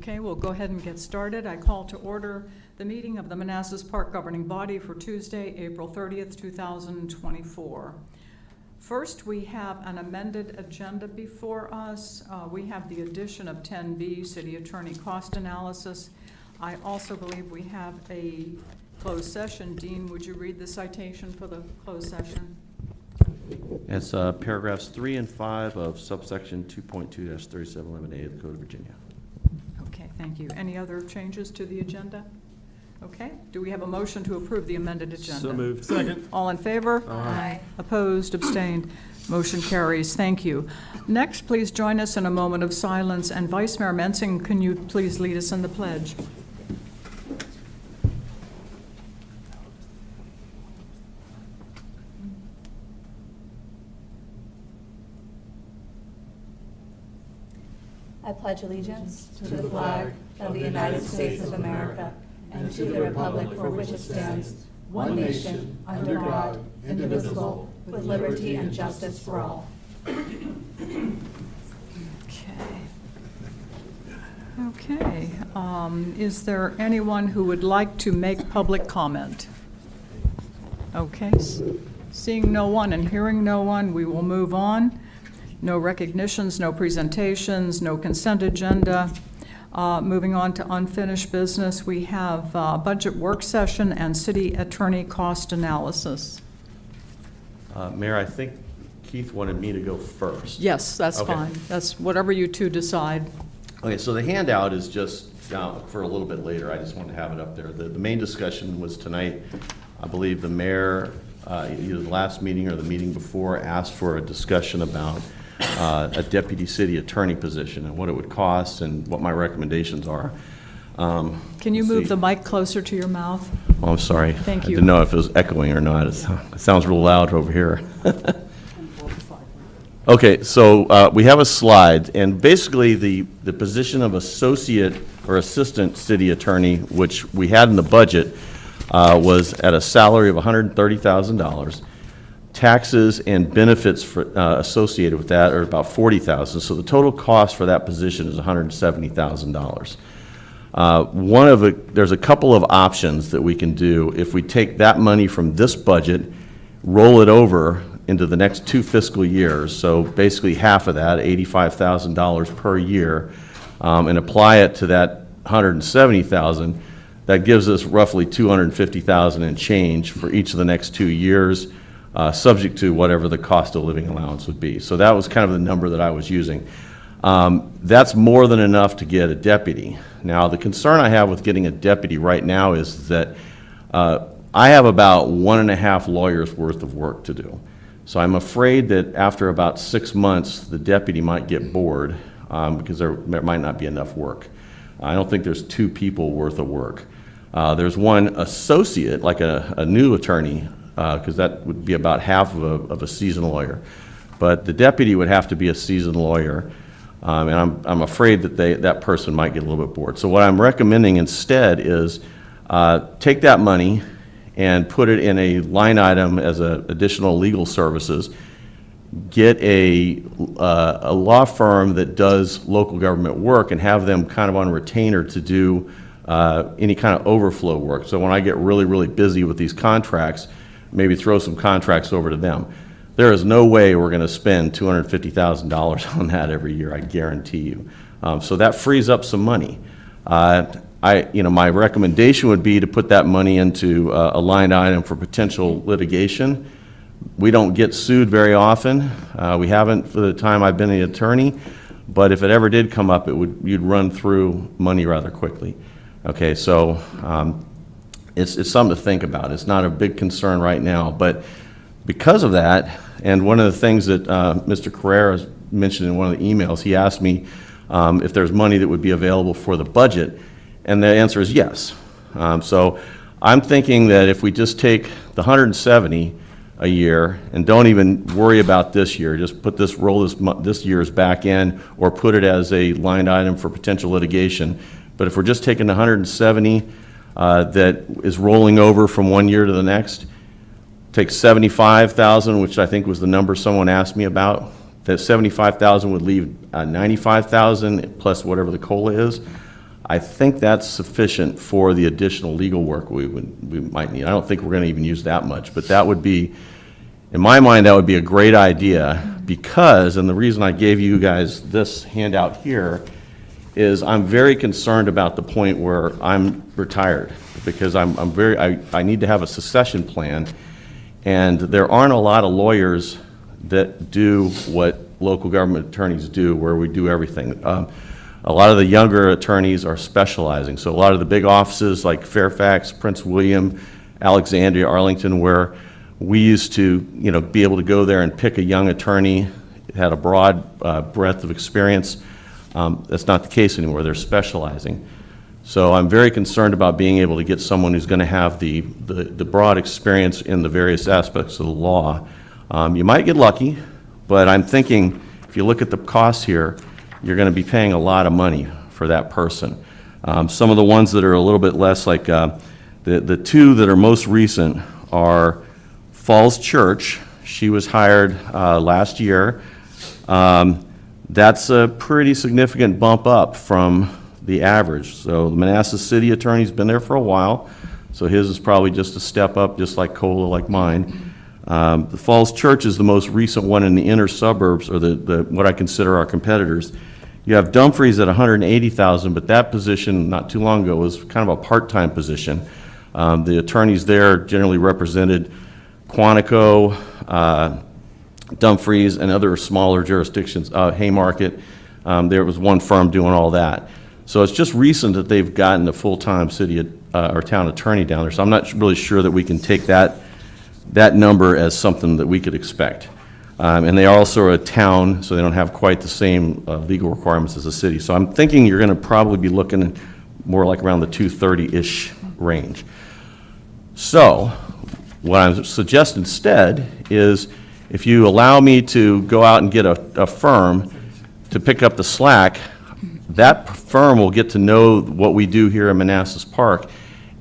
Okay, we'll go ahead and get started. I call to order the meeting of the Manassas Park Governing Body for Tuesday, April 30th, 2024. First, we have an amended agenda before us. We have the addition of 10B, City Attorney Cost Analysis. I also believe we have a closed session. Dean, would you read the citation for the closed session? It's paragraphs 3 and 5 of subsection 2.2-3711A of the Code of Virginia. Okay, thank you. Any other changes to the agenda? Okay, do we have a motion to approve the amended agenda? So moved. Second. All in favor? Aye. Opposed, abstained, motion carries. Thank you. Next, please join us in a moment of silence, and Vice Mayor Mensing, can you please lead us in the pledge? I pledge allegiance to the flag of the United States of America and to the republic for which it stands, one nation, under God, indivisible, with liberty and justice for all. Okay. Okay. Is there anyone who would like to make public comment? Okay. Seeing no one and hearing no one, we will move on. No recognitions, no presentations, no consent agenda. Moving on to unfinished business, we have budget work session and city attorney cost analysis. Mayor, I think Keith wanted me to go first. Yes, that's Okay. fine. That's whatever you two decide. Okay, so the handout is just for a little bit later. I just wanted to have it up there. The main discussion was tonight. I believe the mayor, either the last meeting or the meeting before, asked for a discussion about a deputy city attorney position and what it would cost and what my recommendations are. Can you move the mic closer to your mouth? Oh, I'm sorry. Thank I you. didn't know if it was echoing or not. It sounds real loud over here. Okay, so we have a slide, and basically the position of associate or assistant city attorney, which we had in the budget, was at a salary of $130,000. Taxes and benefits associated with that are about $40,000. So the total cost for that position is $170,000. There's a couple of options that we can do if we take that money from this budget, roll it over into the next 2 fiscal years. So basically half of that, $85,000 per year, and apply it to that $170,000. That gives us roughly $250,000 and change for each of the next 2 years. Subject to whatever the cost of living allowance would be. So that was kind of the number that I was using. That's more than enough to get a deputy. Now, the concern I have with getting a deputy right now is that I have about 1.5 lawyers worth of work to do. So I'm afraid that after about 6 months, the deputy might get bored because there might not be enough work. I don't think there's 2 people worth of work. There's one associate, like a new attorney, because that would be about half of a seasoned lawyer. But the deputy would have to be a seasoned lawyer, and I'm afraid that that person might get a little bit bored. So what I'm recommending instead is take that money and put it in a line item as additional legal services, get a law firm that does local government work and have them kind of on retainer to do any kind of overflow work. So when I get really, really busy with these contracts, maybe throw some contracts over to them. There is no way we're going to spend $250,000 on that every year, I guarantee you. So that frees up some money. My recommendation would be to put that money into a line item for potential litigation. We don't get sued very often. We haven't for the time I've been an attorney, but if it ever did come up, you'd run through money rather quickly. Okay, so it's something to think about. It's not a big concern right now, but because of that, and one of the things that Mr. Carrera mentioned in one of the emails, he asked me if there's money that would be available for the budget, and the answer is yes. So I'm thinking that if we just take the $170 a year and don't even worry about this year, just roll this year's back in or put it as a line item for potential litigation. But if we're just taking the $170 that is rolling over from one year to the next, take $75,000, which I think was the number someone asked me about, that $75,000 would leave $95,000 plus whatever the COLA is. I think that's sufficient for the additional legal work we might need. I don't think we're going to even use that much, but that would be, in my mind, that would be a great idea because, and the reason I gave you guys this handout here is I'm very concerned about the point where I'm retired because I need to have a succession plan, and there aren't a lot of lawyers that do what local government attorneys do, where we do everything. A lot of the younger attorneys are specializing. So a lot of the big offices like Fairfax, Prince William, Alexandria, Arlington, where we used to, be able to go there and pick a young attorney, had a broad breadth of experience. That's not the case anymore. They're specializing. So I'm very concerned about being able to get someone who's going to have the broad experience in the various aspects of the law. You might get lucky, but I'm thinking if you look at the costs here, you're going to be paying a lot of money for that person. Some of the ones that are a little bit less, like the two that are most recent are Falls Church. She was hired last year. That's a pretty significant bump up from the average. So the Manassas city attorney's been there for a while, so his is probably just a step up, just like COLA, like mine. The Falls Church is the most recent one in the inner suburbs, or the what I consider our competitors. You have Dumfries at $180,000, but that position not too long ago was kind of a part-time position. The attorneys there generally represented Quantico, Dumfries, and other smaller jurisdictions, Haymarket. There was one firm doing all that. So it's just recent that they've gotten a full-time city or town attorney down there. So I'm not really sure that we can take that number as something that we could expect. And they are also a town, so they don't have quite the same legal requirements as a city. So I'm thinking you're going to probably be looking more like around the 230-ish range. So what I'm suggesting instead is if you allow me to go out and get a firm to pick up the slack, that firm will get to know what we do here in Manassas Park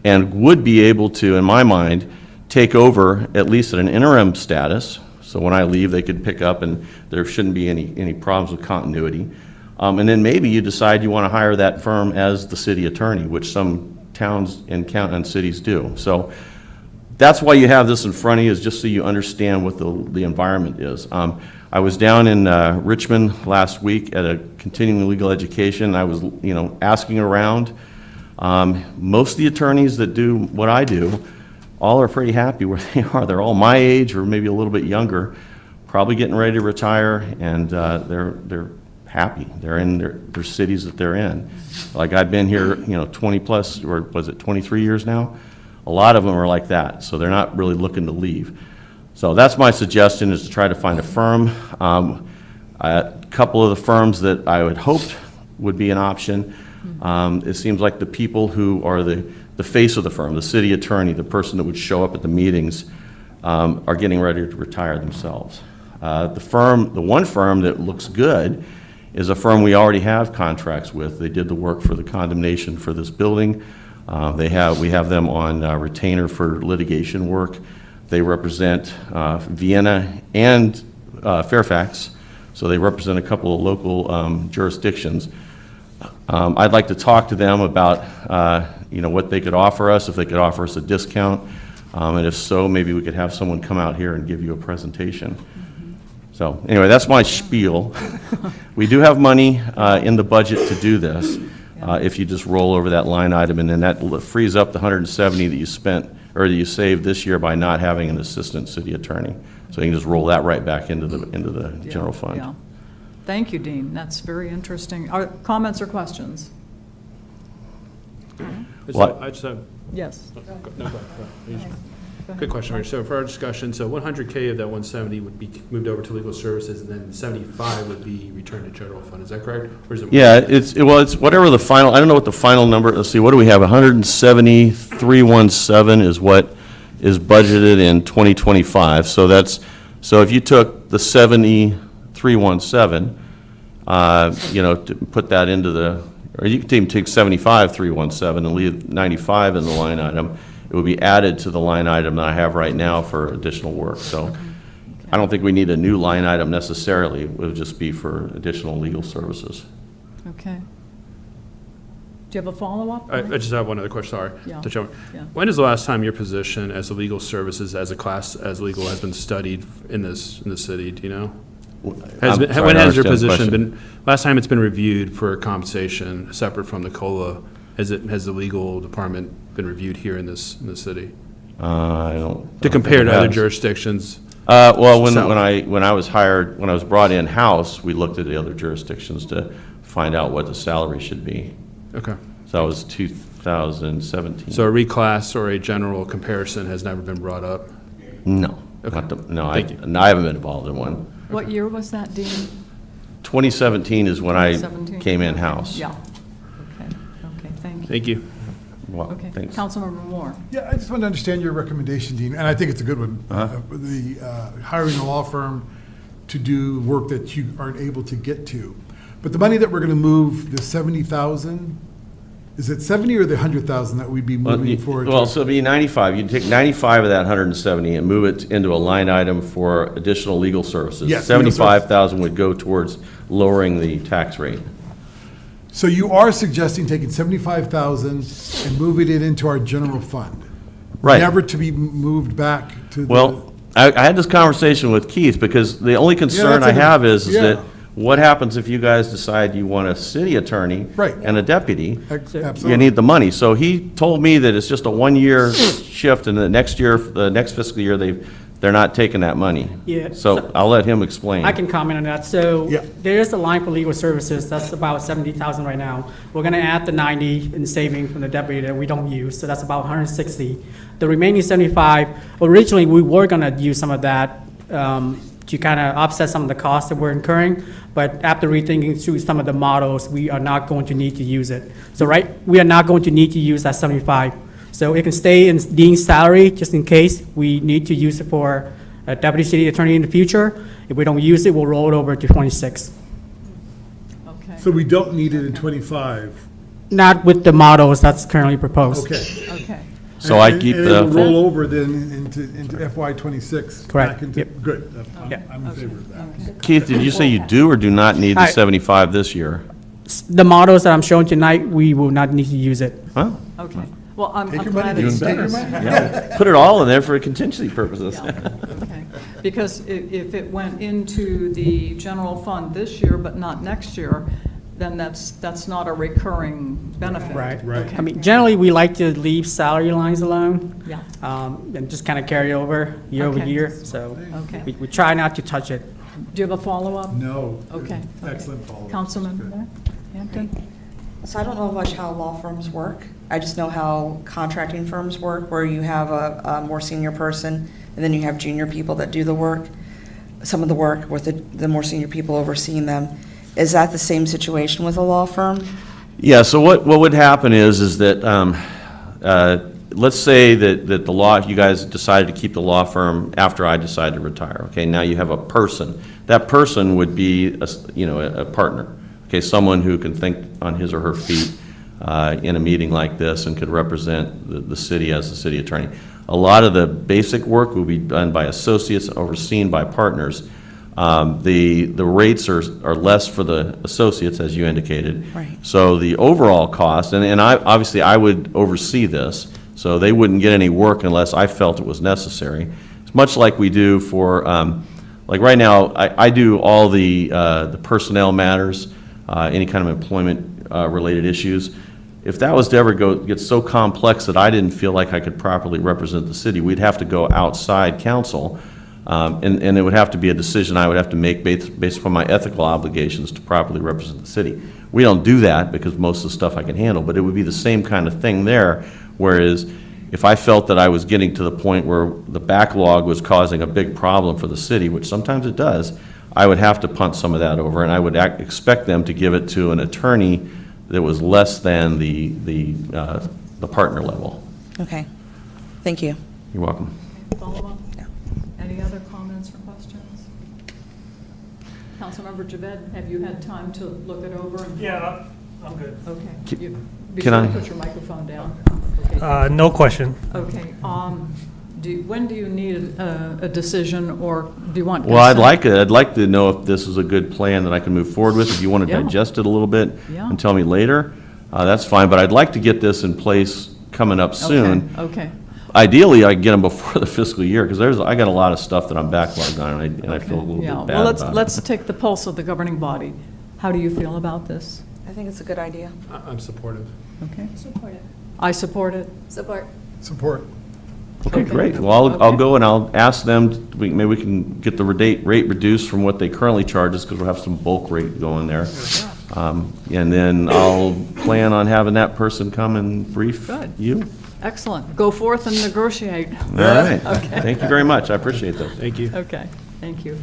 and would be able to, in my mind, take over at least at an interim status. So when I leave, they could pick up and there shouldn't be any problems with continuity. And then maybe you decide you want to hire that firm as the city attorney, which some towns and cities do. So that's why you have this in front of you, is just so you understand what the environment is. I was down in Richmond last week at a continuing legal education. I was, asking around. Most of the attorneys that do what I do, all are pretty happy where they are. They're all my age or maybe a little bit younger, probably getting ready to retire, and they're happy. They're in their cities that they're in. Like I've been here, 20 plus, or was it 23 years now? A lot of them are like that, so they're not really looking to leave. So that's my suggestion, is to try to find a firm. A couple of the firms that I would hope would be an option. It seems like the people who are the face of the firm, the city attorney, the person that would show up at the meetings, are getting ready to retire themselves. The one firm that looks good is a firm we already have contracts with. They did the work for the condemnation for this building. We have them on retainer for litigation work. They represent Vienna and Fairfax, so they represent a couple of local jurisdictions. I'd like to talk to them about what they could offer us, if they could offer us a discount, and if so, maybe we could have someone come out here and give you a presentation. So anyway, that's my spiel. We do have money in the budget to do this. If you just roll over that line item, and then that frees up the 170 that you spent, or that you saved this year by not having an assistant city attorney. So you can just roll that right back into the general fund. Yeah. Thank you, Dean. That's very interesting. Comments or questions? What? I just have, Yes. no, go ahead. Good question, Rich. So for our discussion, so 100K of that 170 would be moved over to legal services, and then 75 would be returned to general fund. Is that correct? Or is it? Yeah, it's whatever the final, I don't know what the final number, let's see, what do we have? 173,117 is what is budgeted in 2025. So if you took the 73,117, to put that into or you could even take 75,317 and leave 95 in the line item. It would be added to the line item that I have right now for additional work. So I don't think we need a new line item necessarily. It would just be for additional legal services. Okay. Do you have a follow-up? I just have one other question, sorry. Yeah. to jump. Yeah. When is the last time your position as a legal services, as a class, as legal has been studied in the city, do you know? I'm sorry, When I has your don't understand the position question. been, last time it's been reviewed for compensation, separate from the COLA, has the legal department been reviewed here in the city? I don't. To think compare it to other has. jurisdictions? Well, when Salary. I was hired, when I was brought in-house, we looked at the other jurisdictions to find out what the salary should be. Okay. So that was 2017. So a reclass or a general comparison has never been brought up? No. Okay. No, Thank you. I haven't been involved in one. What year was that, Dean? 2017 is when I 2017? came in-house. Yeah. Okay, thank you. Thank you. Well, Okay, thanks. Councilmember Moore. Yeah, I just want to understand your recommendation, Dean, and I think it's a good one. The hiring a law firm to do work that you aren't able to get to. But the money that we're going to move, the 70,000, is it 70 or the 100,000 that we'd be moving forward? Well, to? so it'd be 95. You'd take 95 of that 170 and move it into a line item for additional legal services. Yes, legal services. 75,000 would go towards lowering the tax rate. So you are suggesting taking 75,000 and moving it into our general fund? Right. Never to be moved back to the... Well, I had this conversation with Keith, because the only concern that's I a good- have is yeah. that what happens if you guys decide you want a city attorney Right. and a deputy? Absolutely. You need the money. So he told me that it's just a one-year shift, and the next year, the next fiscal year, they're not taking that money. Yeah. So I'll let him explain. I can comment on that. So Yeah. there is a line for legal services, that's about 70,000 right now. We're gonna add the 90 in saving from the deputy that we don't use, so that's about 160. The remaining 75, originally, we were gonna use some of that to kind of offset some of the costs that we're incurring, but after rethinking through some of the models, we are not going to need to use it. So we are not going to need to use that 75. So it can stay in Dean's salary, just in case we need to use it for a deputy city attorney in the future. If we don't use it, we'll roll it over to 26. Okay, So we don't need it in 25? Not with the models that's currently proposed. Okay. okay. So I And- keep and the it'll full- roll over then into FY '26? Correct. back into- Yep. Good. Yeah. I'm in favor of that. Keith, did you say you do or do not need the I- 75 this year? The models that I'm showing tonight, we will not need to use it. Huh? Okay, well, I'm Take your glad money, it's. Dean, take your money. Yeah. Put it all in there for contingency purposes. Yeah, okay. Because if it went into the general fund this year but not next year, then that's not a recurring benefit. Right. Right. Okay. I mean, generally, we like to leave salary lines alone Yeah, and just kind of carry over year over Okay. year. So okay. we try not to touch it. Do you have a follow-up? No. Okay. Excellent follow-up. Councilman Hampton? So I don't know much how law firms work. I just know how contracting firms work, where you have a more senior person, and then you have junior people that do the work, some of the work with the more senior people overseeing them. Is that the same situation with a law firm? Yeah, so what would happen is that, let's say that the law, you guys decided to keep the law firm after I decided to retire, okay? Now you have a person. That person would be, a partner, okay? Someone who can think on his or her feet in a meeting like this and could represent the city as the city attorney. A lot of the basic work will be done by associates overseen by partners. The rates are less for the associates, as you indicated. Right. So the overall cost, and obviously I would oversee this, so they wouldn't get any work unless I felt it was necessary. It's much like we do for, like right now, I do all the personnel matters, any kind of employment related issues. If that was to ever get so complex that I didn't feel like I could properly represent the city, we'd have to go outside counsel. And it would have to be a decision I would have to make based upon my ethical obligations to properly represent the city. We don't do that because most of the stuff I can handle, but it would be the same kind of thing there, whereas if I felt that I was getting to the point where the backlog was causing a big problem for the city, which sometimes it does, I would have to punt some of that over, and I would expect them to give it to an attorney that was less than the partner level. Okay, thank you. You're welcome. Follow-up? Yeah. Any other comments or questions? Councilmember Javed, have you had time to look it over? Yeah, I'm good. Okay. Be can sure I- to put your microphone down. Okay. No question. Okay, when do you need a decision, or do you want? Well, I'd consent? like to know if this is a good plan that I can move forward with, if you want to Yeah. digest it a little bit Yeah. and tell me later. that's fine, but I'd like to get this in place coming up soon. Okay. Ideally, I get them before the fiscal year, because I got a lot of stuff that I'm backlogged on, and I feel a little Yeah, bit bad well, about it. let's take the pulse of the governing body. How do you feel about this? I think it's a good idea. I'm supportive. Okay, Support it. I support it. Support. Support. Okay, Okay. great. Well, I'll Okay. go and I'll ask them, maybe we can get the rate reduced from what they currently charge us, because we'll have some bulk rate going there. And then I'll plan on having that person come and brief Good. you. Excellent. Go forth and negotiate. All right. Thank you very much. I appreciate that. Thank you. Okay, thank you.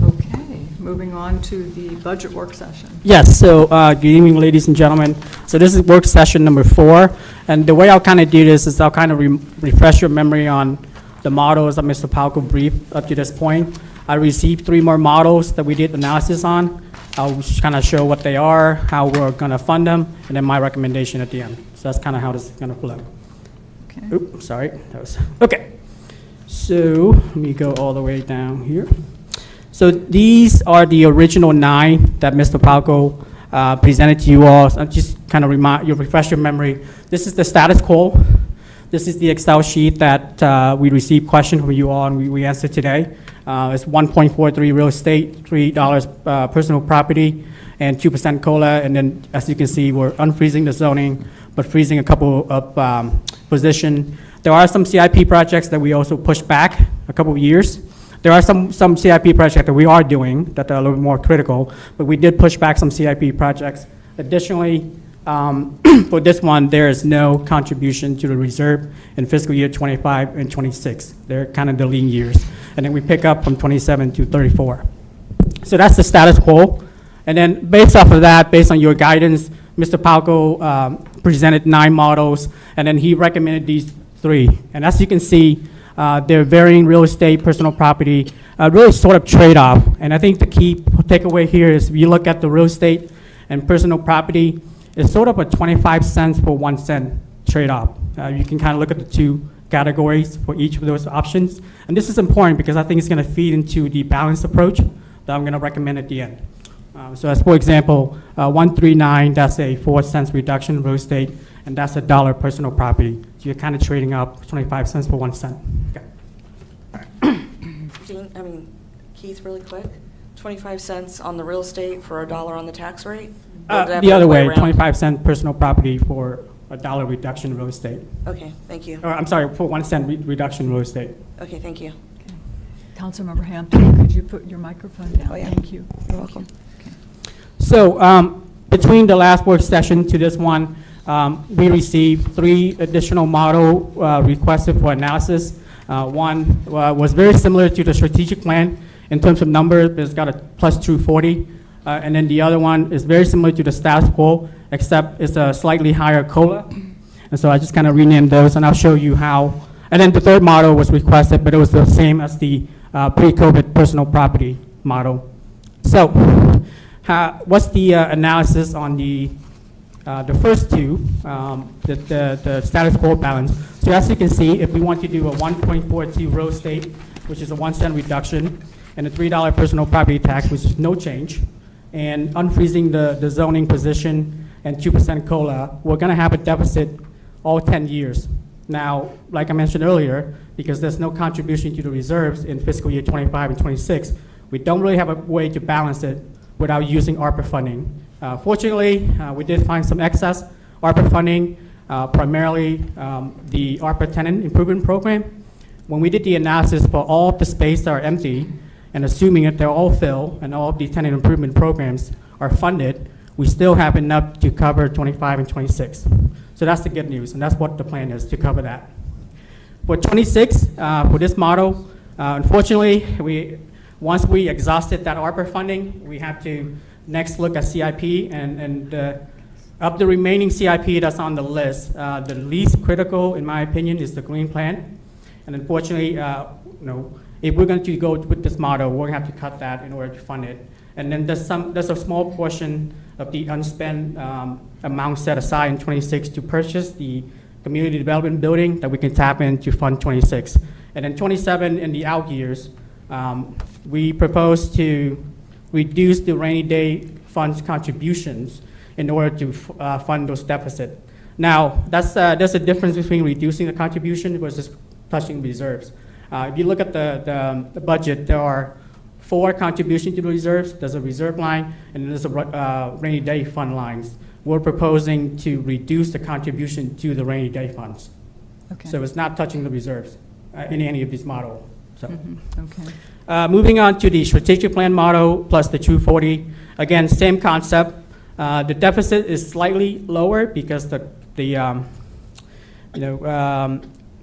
Okay, moving on to the budget work session. Yes, so good evening, ladies and gentlemen. So this is work session number 4, and the way I'll kind of do this is I'll kind of refresh your memory on the models that Mr. Palco briefed up to this point. I received 3 more models that we did analysis on. I'll just kind of show what they are, how we're going to fund them, and then my recommendation at the end. So that's kind of how this is going to flow. Okay. Oops, sorry, that was, okay. So let me go all the way down here. So these are the original 9 that Mr. Palco presented to you all. So just kind of refresh your memory. This is the status quo. This is the Excel sheet that we received question from you all and we answered today. It's 1.43 real estate, $3 personal property, and 2% COLA. And then, as you can see, we're unfreezing the zoning, but freezing a couple of position. There are some CIP projects that we also pushed back a couple of years. There are some CIP projects that we are doing that are a little bit more critical, but we did push back some CIP projects. Additionally, for this one, there is no contribution to the reserve in fiscal year 25 and 26. They're kind of the lean years. And then we pick up from 27 to 34. So that's the status quo. And then based off of that, based on your guidance, Mr. Palco presented 9 models, and then he recommended these 3. And as you can see, they're varying real estate, personal property, really sort of trade-off. And I think the key takeaway here is if you look at the real estate and personal property, it's sort of a 25 cents for 1 cent trade-off. You can kind of look at the 2 categories for each of those options. And this is important because I think it's going to feed into the balanced approach that I'm going to recommend at the end. So as for example, 139, that's a 4 cents reduction in real estate, and that's $1 personal property. So you're kind of trading up 25 cents for 1 cent. Okay. Keith, really quick, 25 cents on the real estate for $1 on the tax rate? Or did I have The it other way, around? 25 cent personal property for $1 reduction in real estate. Okay, thank you. Or I'm sorry, for 1 cent reduction in real estate. Okay, thank you. Councilmember Hampton, could you put your microphone down? Oh, yeah. Thank you. You're welcome. So between the last work session to this one, we received 3 additional model requested for analysis. One was very similar to the strategic plan in terms of numbers. It's got a plus 240. And then the other one is very similar to the status quo, except it's a slightly higher COLA. And so I just kind of renamed those, and I'll show you how. And then the 3rd model was requested, but it was the same as the pre-COVID personal property model. So what's the analysis on the first 2, the status quo balance? So as you can see, if we want to do a 1.42 real estate, which is a 1 cent reduction, and a $3 personal property tax, which is no change, and unfreezing the zoning position and 2% COLA, we're going to have a deficit all 10 years. Now, like I mentioned earlier, because there's no contribution to the reserves in fiscal year 25 and 26, we don't really have a way to balance it without using ARPA funding. Fortunately, we did find some excess ARPA funding, primarily the ARPA tenant improvement program. When we did the analysis for all of the space that are empty, and assuming that they're all filled and all of the tenant improvement programs are funded, we still have enough to cover 25 and 26. So that's the good news, and that's what the plan is, to cover that. For 26, for this model, unfortunately, once we exhausted that ARPA funding, we have to next look at CIP, and of the remaining CIP that's on the list, the least critical, in my opinion, is the green plan. And unfortunately, if we're going to go with this model, we're going to have to cut that in order to fund it. And then there's a small portion of the unspent amount set aside in 26 to purchase the community development building that we can tap in to fund 26. And then 27 in the out years, we propose to reduce the rainy day funds contributions in order to fund those deficits. Now, there's a difference between reducing the contribution versus touching reserves. If you look at the budget, there are 4 contributions to the reserves. There's a reserve line, and there's a rainy day fund lines. We're proposing to reduce the contribution to the rainy day funds. Okay. So it's not touching the reserves in any of these models. So. Okay. Moving on to the strategic plan model plus the 240. Again, same concept. The deficit is slightly lower because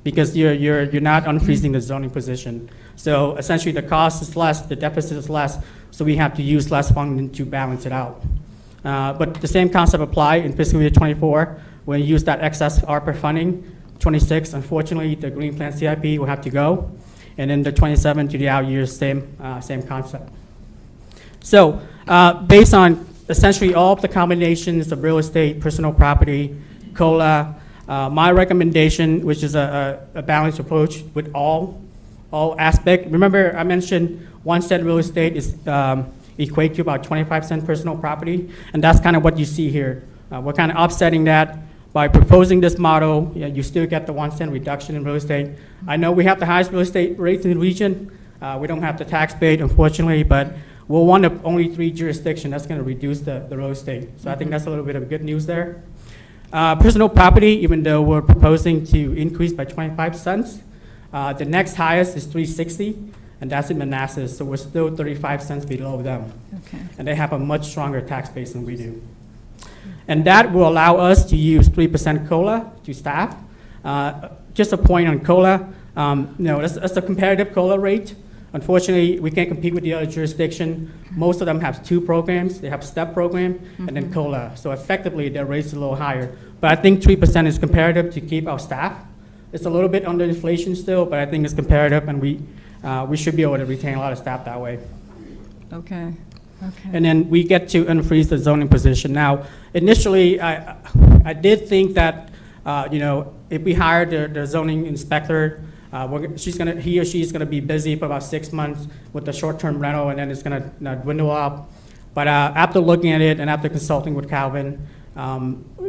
because you're not unfreezing the zoning position. So essentially, the cost is less, the deficit is less, so we have to use less funding to balance it out. But the same concept apply in fiscal year 24 when you use that excess ARPA funding. 26, unfortunately, the Green Plan CIP will have to go, and then the 27 to the out years, same concept. So based on essentially all of the combinations of real estate, personal property, COLA, my recommendation, which is a balanced approach with all aspects. Remember, I mentioned 1 cent real estate is equate to about 25 cent personal property, and that's kind of what you see here. We're kind of offsetting that by proposing this model. You still get the 1 cent reduction in real estate. I know we have the highest real estate rates in the region. We don't have the tax base, unfortunately, but we're one of only 3 jurisdictions that's going to reduce the real estate. So I think that's a little bit of good news there. Personal property, even though we're proposing to increase by 25 cents, the next highest is 360, and that's in Manassas, so we're still 35 cents below them. Okay. And they have a much stronger tax base than we do. And that will allow us to use 3% COLA to staff. Just a point on COLA, that's a comparative COLA rate. Unfortunately, we can't compete with the other jurisdiction. Most of them have 2 programs. They have STEP program and then COLA. So effectively, their rates are a little higher. But I think 3% is comparative to keep our staff. It's a little bit under inflation still, but I think it's comparative, and we should be able to retain a lot of staff that way. Okay. Okay. And then we get to unfreeze the zoning position. Now, initially, I did think that, if we hired the zoning inspector, he or she's gonna be busy for about 6 months with the short-term rental, and then it's gonna dwindle up. But after looking at it and after consulting with Calvin,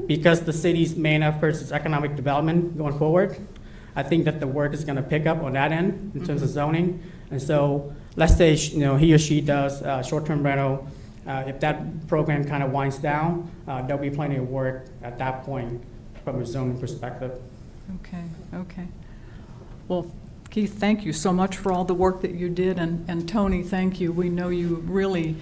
because the city's main efforts is economic development going forward, I think that the work is gonna pick up on that end in terms of zoning. And so let's say he or she does short-term rental. If that program kind of winds down, there'll be plenty of work at that point from a zoning perspective. Okay. Okay. Well, Keith, thank you so much for all the work that you did, and Tony, thank you. We know you really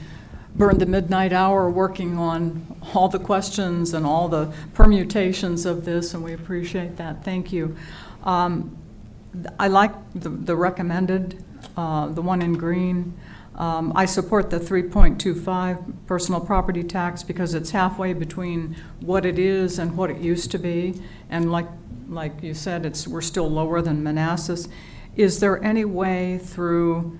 burned the midnight hour working on all the questions and all the permutations of this, and we appreciate that. Thank you. I like the recommended, the one in green. I support the 3.25 personal property tax because it's halfway between what it is and what it used to be, and like you said, we're still lower than Manassas. Is there any way through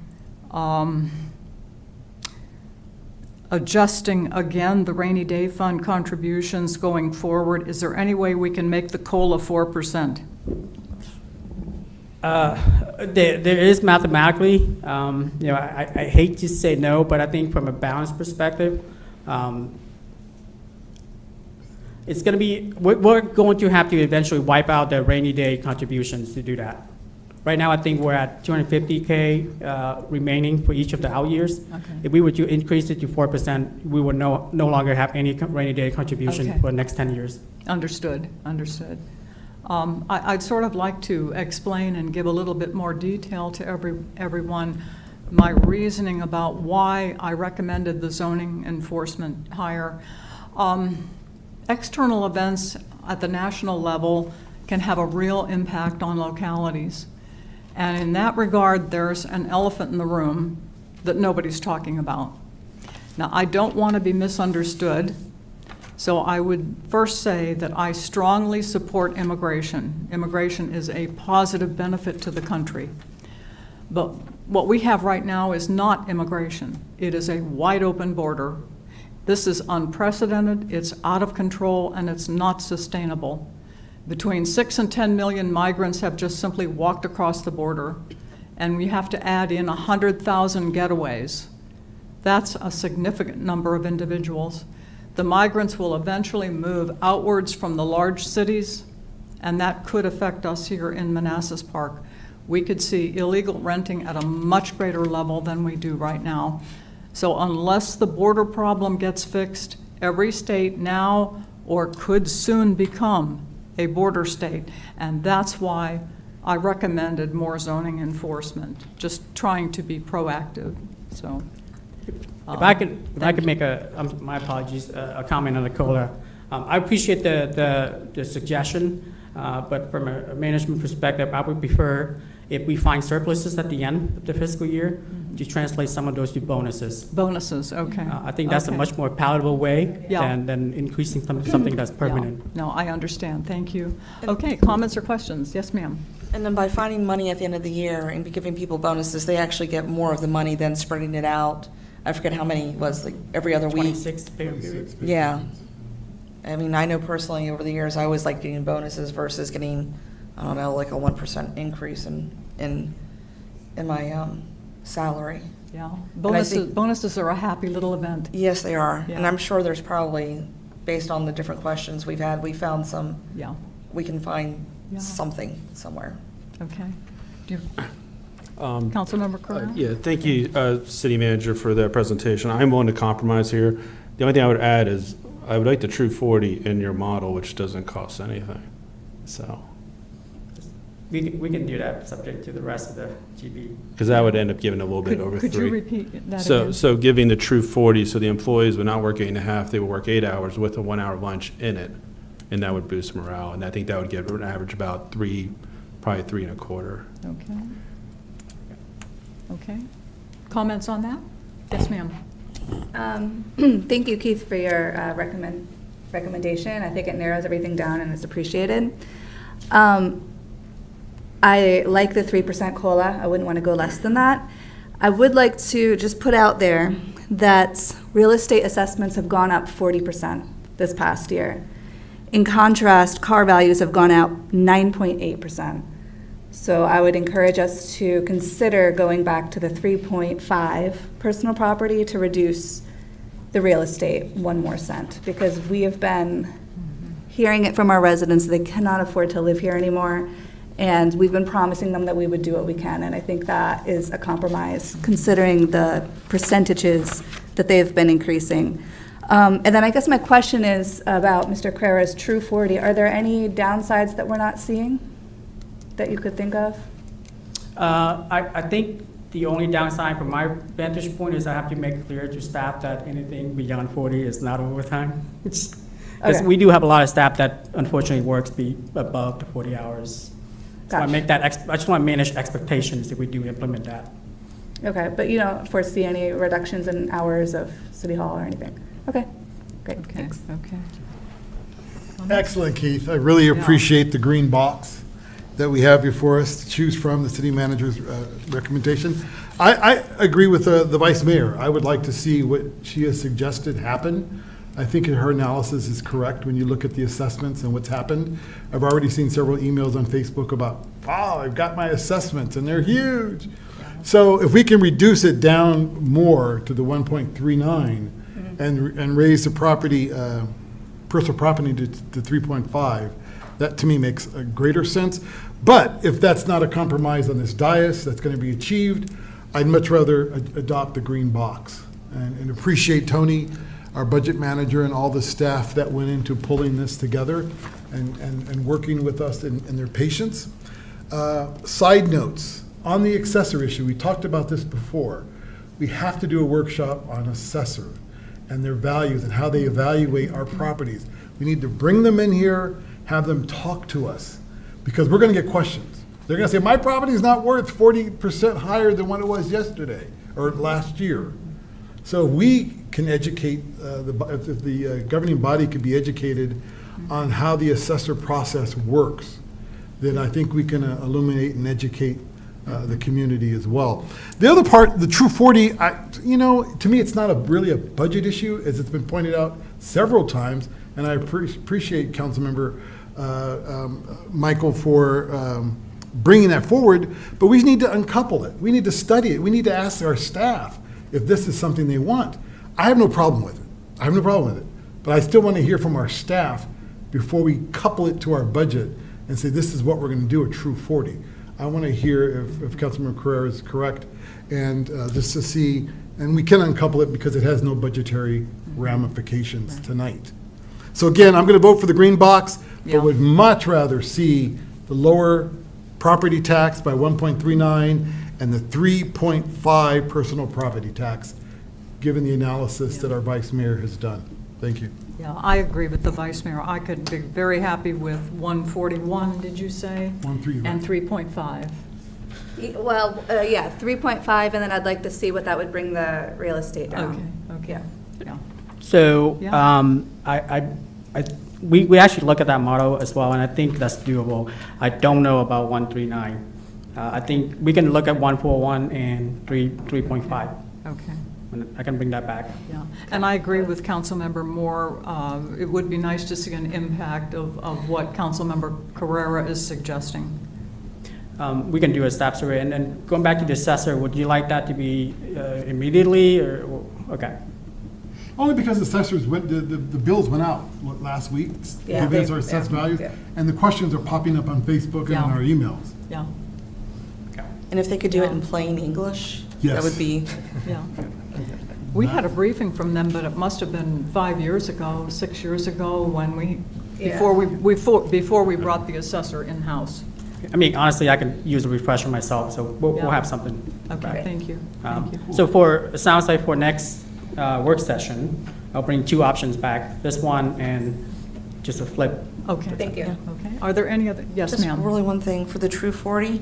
adjusting again the rainy day fund contributions going forward? Is there any way we can make the COLA 4%? There is mathematically, I hate to say no, but I think from a balance perspective, it's going to be, we're going to have to eventually wipe out the rainy day contributions to do that. Right now, I think we're at $250K remaining for each of the out years. Okay. If we were to increase it to 4%, we would no longer have any rainy day contribution Okay. for the next 10 years. Understood, understood. I'd sort of like to explain and give a little bit more detail to everyone my reasoning about why I recommended the zoning enforcement hire. External events at the national level can have a real impact on localities. And in that regard, there's an elephant in the room that nobody's talking about. Now, I don't want to be misunderstood, so I would first say that I strongly support immigration. Immigration is a positive benefit to the country. But what we have right now is not immigration. It is a wide open border. This is unprecedented, it's out of control, and it's not sustainable. Between 6 and 10 million migrants have just simply walked across the border, and we have to add in 100,000 getaways. That's a significant number of individuals. the migrants will eventually move outwards from the large cities, and that could affect us here in Manassas Park. We could see illegal renting at a much greater level than we do right now. So unless the border problem gets fixed, every state now or could soon become a border state. And that's why I recommended more zoning enforcement, just trying to be proactive, so. If I could make my apologies, a comment on the COLA. I appreciate the suggestion, but from a management perspective, I would prefer if we find surpluses at the end of the fiscal year, to translate some of those to bonuses. Bonuses, okay. I think that's a Okay. much more palatable way Yeah. than increasing something that's Yeah. permanent. No, I understand, thank you. Okay, comments or questions? Yes, ma'am. And then by finding money at the end of the year and giving people bonuses, they actually get more of the money than spreading it out. I forget how many it was, like every other week. 26 pay period. Yeah. I mean, I know personally over the years, I always like getting bonuses versus getting, I don't know, like a 1% increase in my salary. Yeah, I think- bonuses are a happy little event. Yes, they are. And Yeah. I'm sure there's probably, based on the different questions we've had, we found some, Yeah, we can find Yeah. something somewhere. okay. Do you, Councilmember Corral? Yeah, thank you, City Manager, for that presentation. I'm willing to compromise here. The only thing I would add is, I would like the True 40 in your model, which doesn't cost anything, so. We can do that, subject to the rest of the GB. Because that would end up giving a little bit over 3. Could you repeat that So, again? so giving the True 40, so the employees would not work 8.5, they would work 8 hours with a 1-hour lunch in it, and that would boost morale, and I think that would give an average about 3, probably 3.25. Okay. Okay. Comments on that? Yes, ma'am. Thank you, Keith, for your recommendation. I think it narrows everything down and is appreciated. I like the 3% COLA. I wouldn't want to go less than that. I would like to just put out there that real estate assessments have gone up 40% this past year. In contrast, car values have gone up 9.8%. So I would encourage us to consider going back to the 3.5 personal property to reduce the real estate 1 more cent, because we have been hearing it from our residents, they cannot afford to live here anymore, and we've been promising them that we would do what we can, and I think that is a compromise, considering the percentages that they've been increasing. And then I guess my question is about Mr. Carrera's True 40. Are there any downsides that we're not seeing that you could think of? I think the only downside from my vantage point is I have to make clear to staff that anything beyond 40 is not overtime. Because Okay. we do have a lot of staff that unfortunately works above the 40 hours. So I Gotcha. make that, I just want to manage expectations if we do implement that. Okay, but you don't foresee any reductions in hours of City Hall or anything? Okay, great, Okay, thanks. okay. Excellent, Keith. I really appreciate the green box that we have before us to choose from, the city manager's recommendation. I agree with the vice mayor. I would like to see what she has suggested happen. I think her analysis is correct when you look at the assessments and what's happened. I've already seen several emails on Facebook about, wow, I've got my assessments and they're huge. So if we can reduce it down more to the 1.39 and raise the property, personal property to 3.5, that to me makes a greater sense. But if that's not a compromise on this dais that's going to be achieved, I'd much rather adopt the green box and appreciate Tony, our budget manager, and all the staff that went into pulling this together and working with us and their patience. Side notes, on the assessor issue, we talked about this before. We have to do a workshop on assessor and their values and how they evaluate our properties. We need to bring them in here, have them talk to us, because we're gonna get questions. They're gonna say, my property is not worth 40% higher than what it was yesterday or last year. So we can educate, if the governing body could be educated on how the assessor process works, then I think we can illuminate and educate the community as well. The other part, the True 40, to me, it's not really a budget issue, as it's been pointed out several times, and I appreciate Councilmember Michael for bringing that forward, but we need to uncouple it. We need to study it. We need to ask our staff if this is something they want. I have no problem with it. But I still want to hear from our staff before we couple it to our budget and say, this is what we're going to do, a true 40. I want to hear if Councilmember Carrera is correct, and just to see, and we can uncouple it because it has no budgetary ramifications tonight. So again, I'm going to vote for the green box, Yeah. but would much rather see the lower property tax by 1.39 and the 3.5 personal property tax, given the analysis that our vice mayor has done. Thank you. Yeah, I agree with the vice mayor. I could be very happy with 141, did you say? 1.3. And 3.5. Well, yeah, 3.5, and then I'd like to see what that would bring the real estate down. Okay, okay, yeah. So, Yeah. we actually look at that model as well, and I think that's doable. I don't know about 139. I think we can look at 141 and 3.5. Okay. And I can bring that back. Yeah, and I agree with Councilmember Moore. It would be nice to see an impact of what Councilmember Carrera is suggesting. We can do a staff survey, and then going back to the assessor, would you like that to be immediately, or, okay? Only because assessors went, the bills went out last week, Yeah, giving us they- our assessed yeah, values, yeah. and the questions are popping up on Facebook and Yeah. on our emails. Yeah, And if they could do it in plain English, Yes. that would be, yeah. We had a briefing from them, but it must have been 5 years ago, 6 years ago, when before we brought the assessor in-house. I mean, honestly, I can use a refresher myself, so we'll Yeah. have something. Okay, back. thank you, Um, thank you. So it sounds like for next work session, I'll bring two options back, this one and just a flip. Okay. Thank you. Okay, are there any other, yes, just ma'am? really one thing, for the true 40,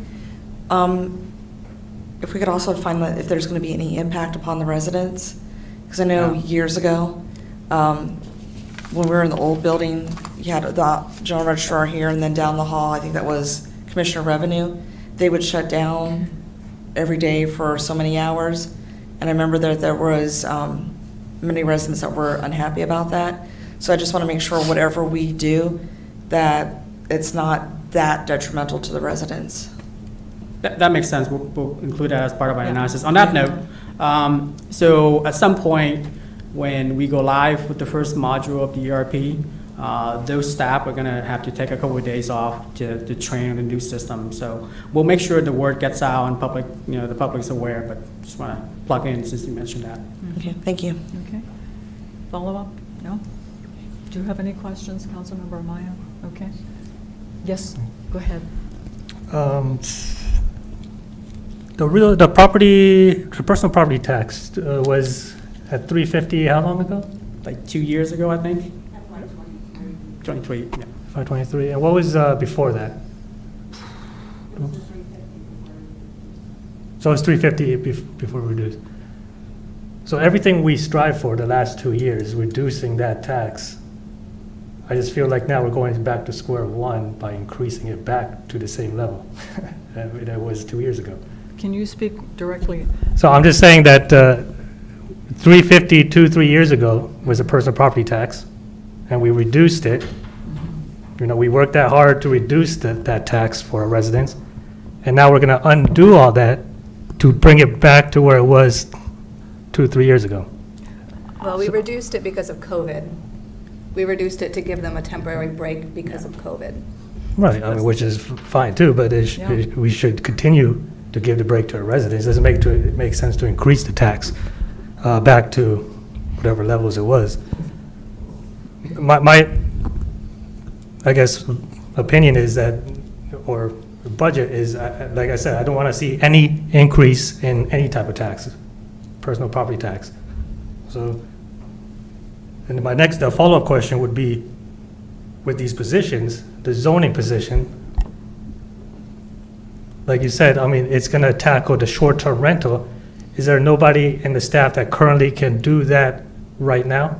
if we could also find that if there's going to be any impact upon the residents, because I know Yeah. years ago, when we were in the old building, you had the general registrar here, and then down the hall, I think that was Commissioner Revenue, they would shut down every day for so many hours, and I remember that there was many residents that were unhappy about that, so I just want to make sure whatever we do, that it's not that detrimental to the residents. That makes sense. We'll include that as part of our Yeah. analysis. On that note, so at some point, when we go live with the first module of the ERP, those staff are going to have to take a couple of days off to train on the new system. So we'll make sure the word gets out and public, the public's aware, but just want to plug in since you mentioned that. Okay, thank you. Okay. Follow up? No? Do you have any questions, Councilmember Amaya? Okay. Yes, go ahead. The personal property tax was at 350 how long ago? Like 2 years ago, I think? 23, yeah. 523. And what was before that? So it's 350 before reduced. So everything we strive for the last 2 years, reducing that tax, I just feel like now we're going back to square one by increasing it back to the same level that it was 2 years ago. Can you speak directly? So I'm just saying that 350 2-3 years ago was a personal property tax, and we reduced it. We worked that hard to reduce that tax for our residents, and now we're going to undo all that to bring it back to where it was 2-3 years ago. Well, we reduced it because of COVID. We reduced it to give them a temporary break because of COVID. Right, which is fine too, but Yeah. we should continue to give the break to our residents. It doesn't make sense to increase the tax back to whatever levels it was. My I guess, opinion is that, or budget is, like I said, I don't want to see any increase in any type of tax, personal property tax. So, and the follow-up question would be, with these positions, the zoning position, like you said, I mean, it's going to tackle the short-term rental. Is there nobody in the staff that currently can do that right now?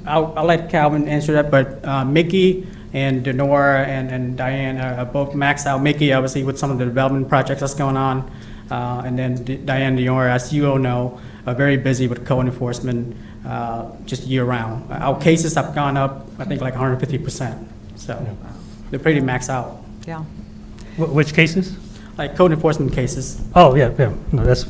I'll let Calvin answer that, but Mickey and Denora and Diane are both maxed out. Mickey, obviously, with some of the development projects that's going on, and then Diane and Denora, as you all know, are very busy with code enforcement just year-round. Our cases have gone up, I think, like 150%. So they're pretty maxed out, Yeah. Which cases? like code enforcement cases. Oh, yeah. No, that's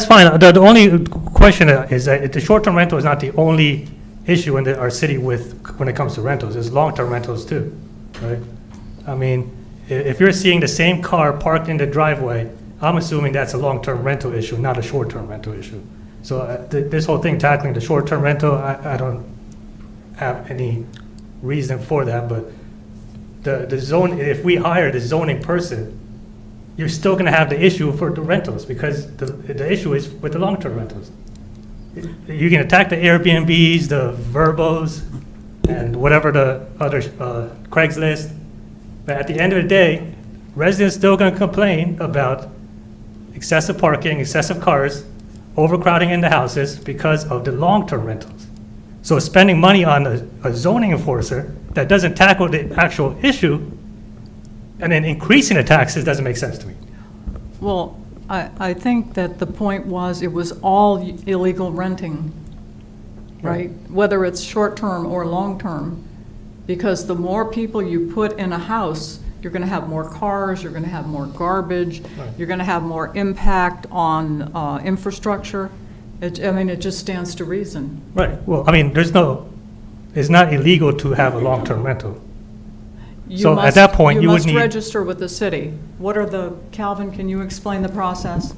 fine. The only question is that the short-term rental is not the only issue in our city with, when it comes to rentals, is long-term rentals too, right? I mean, if you're seeing the same car parked in the driveway, I'm assuming that's a long-term rental issue, not a short-term rental issue. So this whole thing tackling the short-term rental, I don't have any reason for that, but the zone, if we hire the zoning person, you're still gonna have the issue for the rentals, because the issue is with the long-term rentals. You can attack the Airbnbs, the Verbos, and whatever the other, Craigslist, but at the end of the day, residents still gonna complain about excessive parking, excessive cars, overcrowding in the houses because of the long-term rentals. So spending money on a zoning enforcer that doesn't tackle the actual issue and then increasing the taxes doesn't make sense to me. Well, I think that the point was it was all illegal renting, right? Whether it's short-term or long-term, because the more people you put in a house, you're going to have more cars, you're going to have more garbage, you're going to have more impact on infrastructure. I mean, it just stands to reason. Right, well, I mean, it's not illegal to have a long-term rental. So at that point, you would need. You must register with the city. Calvin, can you explain the process?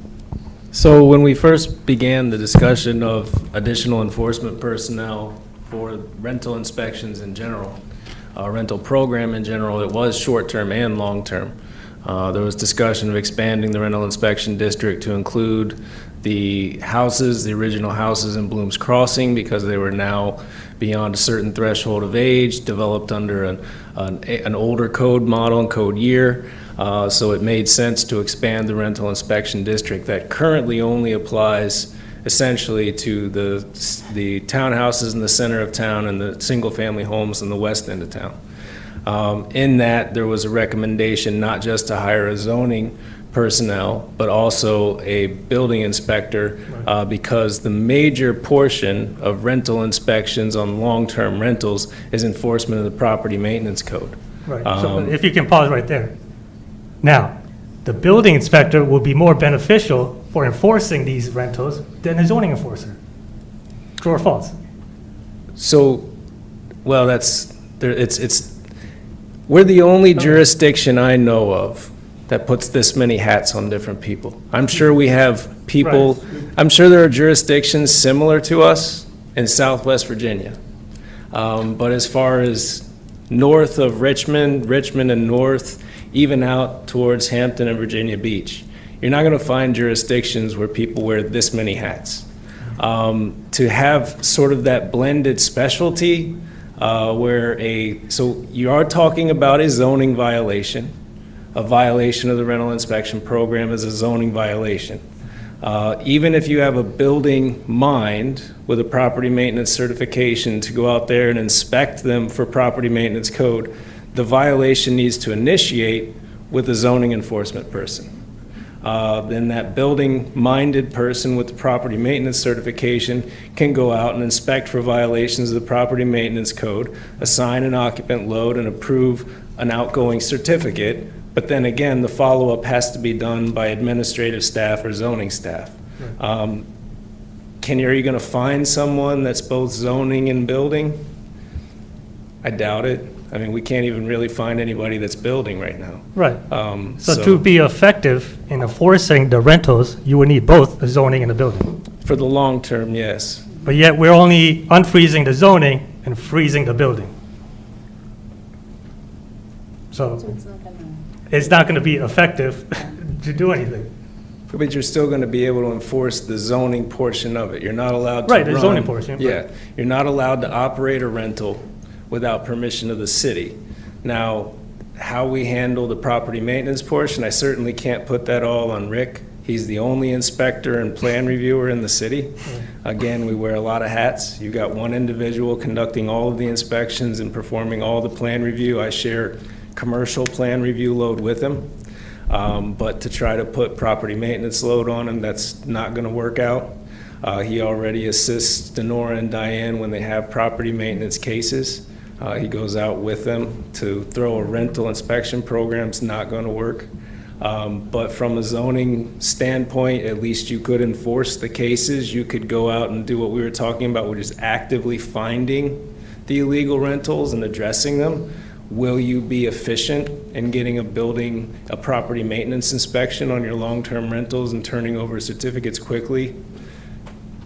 So when we first began the discussion of additional enforcement personnel for rental inspections in general, rental program in general, it was short-term and long-term. There was discussion of expanding the rental inspection district to include the houses, the original houses in Bloom's Crossing, because they were now beyond a certain threshold of age, developed under an older code model and code year. So it made sense to expand the rental inspection district that currently only applies essentially to the townhouses in the center of town and the single-family homes in the west end of town. In that, there was a recommendation not just to hire a zoning personnel, but also a building inspector, because the major portion of rental inspections on long-term rentals is enforcement of the property maintenance code. Right, so if you can pause right there. Now, the building inspector will be more beneficial for enforcing these rentals than a zoning enforcer. True or false? So, well, we're the only jurisdiction I know of that puts this many hats on different people. I'm sure we have people, I'm sure there are jurisdictions similar to us in Southwest Virginia. But as far as north of Richmond and north, even out towards Hampton and Virginia Beach, you're not gonna find jurisdictions where people wear this many hats. To have sort of that blended specialty, so you are talking about a zoning violation. A violation of the rental inspection program is a zoning violation. Even if you have a building mind with a property maintenance certification to go out there and inspect them for property maintenance code, the violation needs to initiate with a zoning enforcement person. Then that building-minded person with the property maintenance certification can go out and inspect for violations of the property maintenance code, assign an occupant load, and approve an outgoing certificate. But then again, the follow-up has to be done by administrative staff or zoning staff. Are you going to find someone that's both zoning and building? I doubt it. I mean, we can't even really find anybody that's building right now. Right. So to be effective in enforcing the rentals, you would need both a zoning and a building. For the long term, yes. But yet we're only unfreezing the zoning and freezing the building. So it's not going to be effective to do anything. But you're still going to be able to enforce the zoning portion of it. You're not allowed to Right, the run- zoning portion, Yeah, right. you're not allowed to operate a rental without permission of the city. Now, how we handle the property maintenance portion, I certainly can't put that all on Rick. He's the only inspector and plan reviewer in the city. Again, we wear a lot of hats. You've got one individual conducting all of the inspections and performing all the plan review. I share commercial plan review load with him. But to try to put property maintenance load on him, that's not gonna work out. He already assists Denora and Diane when they have property maintenance cases. He goes out with them. To throw a rental inspection program's not gonna work. But from a zoning standpoint, at least you could enforce the cases. You could go out and do what we were talking about, which is actively finding the illegal rentals and addressing them. Will you be efficient in getting a property maintenance inspection on your long-term rentals and turning over certificates quickly?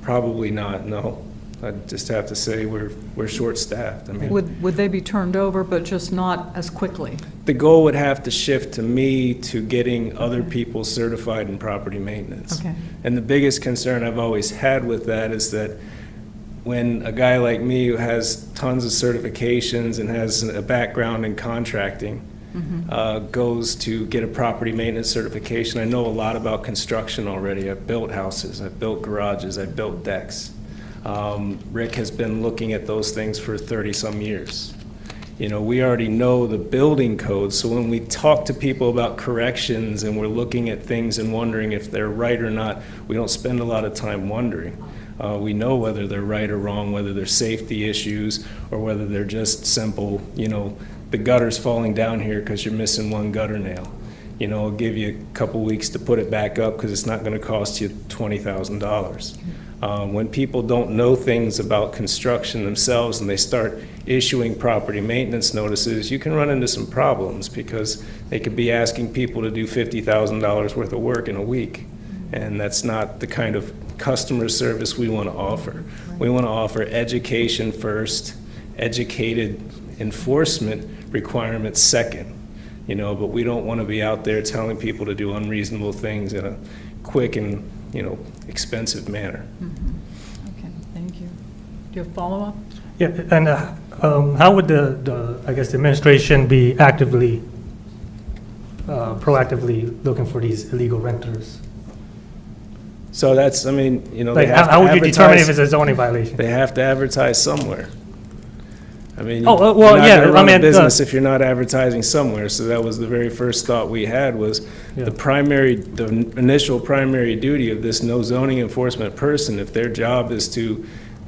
Probably not, no. I just have to say we're short-staffed. I mean, Would they be turned over, but just not as quickly? the goal would have to shift to me to getting other people certified in property maintenance. Okay. And the biggest concern I've always had with that is that when a guy like me who has tons of certifications and has a background in contracting goes to get a property maintenance certification, I know a lot about construction already. I've built houses, I've built garages, I've built decks. Rick has been looking at those things for 30-some years. You know, we already know the building code, so when we talk to people about corrections and we're looking at things and wondering if they're right or not, we don't spend a lot of time wondering. We know whether they're right or wrong, whether they're safety issues, or whether they're just simple, you know, the gutter's falling down here because you're missing one gutter nail. You know, I'll give you a couple weeks to put it back up because it's not going to cost you $20,000. When people don't know things about construction themselves and they start issuing property maintenance notices, you can run into some problems because they could be asking people to do $50,000 worth of work in a week. And that's not the kind of customer service we want to offer. We want to offer education first, educated enforcement requirements second. You know, but we don't want to be out there telling people to do unreasonable things in a quick and, you know, expensive manner. Okay, thank you. Do you have follow-up? Yeah, and how would I guess, the administration be actively, proactively looking for these illegal renters? So that's, I mean, you know, Like, they have to how would you determine if advertise- it's a zoning violation? They have to advertise somewhere. I mean, Oh, you're well, not yeah, gonna I run a mean, business if you're not advertising somewhere. So that was the very first thought we had was Yeah. the initial primary duty of this no zoning enforcement person, if their job is to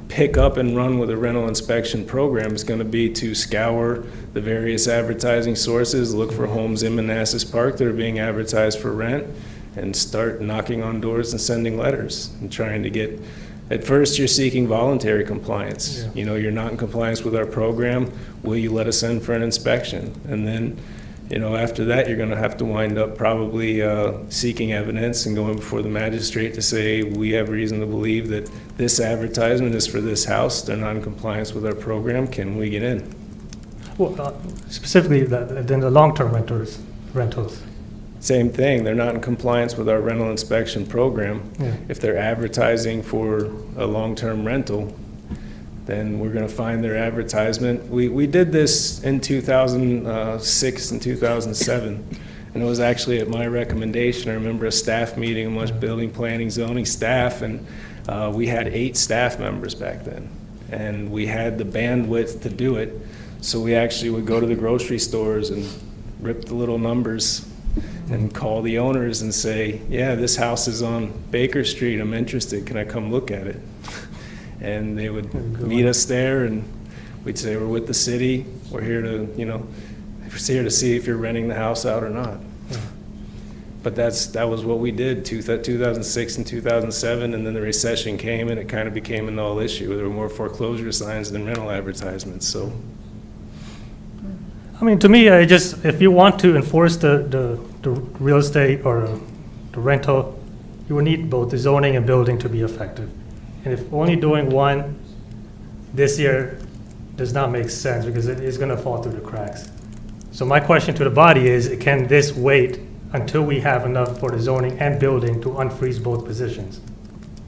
pick up and run with a rental inspection program, is going to be to scour the various advertising sources, look for homes in Manassas Park that are being advertised for rent, and start knocking on doors and sending letters and trying to get. At first, you're seeking voluntary compliance. Yeah. You know, you're not in compliance with our program. Will you let us in for an inspection? And then, you know, after that, you're going to have to wind up probably seeking evidence and going before the magistrate to say, we have reason to believe that this advertisement is for this house. They're not in compliance with our program. Can we get in? Well, specifically, then the long-term rentals. Same thing, they're not in compliance with our rental inspection program. Yeah. If they're advertising for a long-term rental, then we're gonna find their advertisement. We did this in 2006 and 2007, and it was actually at my recommendation. I remember a staff meeting amongst building, planning, zoning staff, and we had 8 staff members back then. And we had the bandwidth to do it, so we actually would go to the grocery stores and rip the little numbers and call the owners and say, yeah, this house is on Baker Street, I'm interested, can I come look at it? And they would meet us there, and we'd say, we're with the city, we're here to, you know, we're here to see if you're renting the house out or not. But that was what we did, 2006 and 2007, and then the recession came, and it kind of became a null issue. There were more foreclosure signs than rental advertisements, so. I mean, to me, if you want to enforce the real estate or the rental, you will need both the zoning and building to be effective. And if only doing one this year does not make sense because it is going to fall through the cracks. So my question to the body is, can this wait until we have enough for the zoning and building to unfreeze both positions?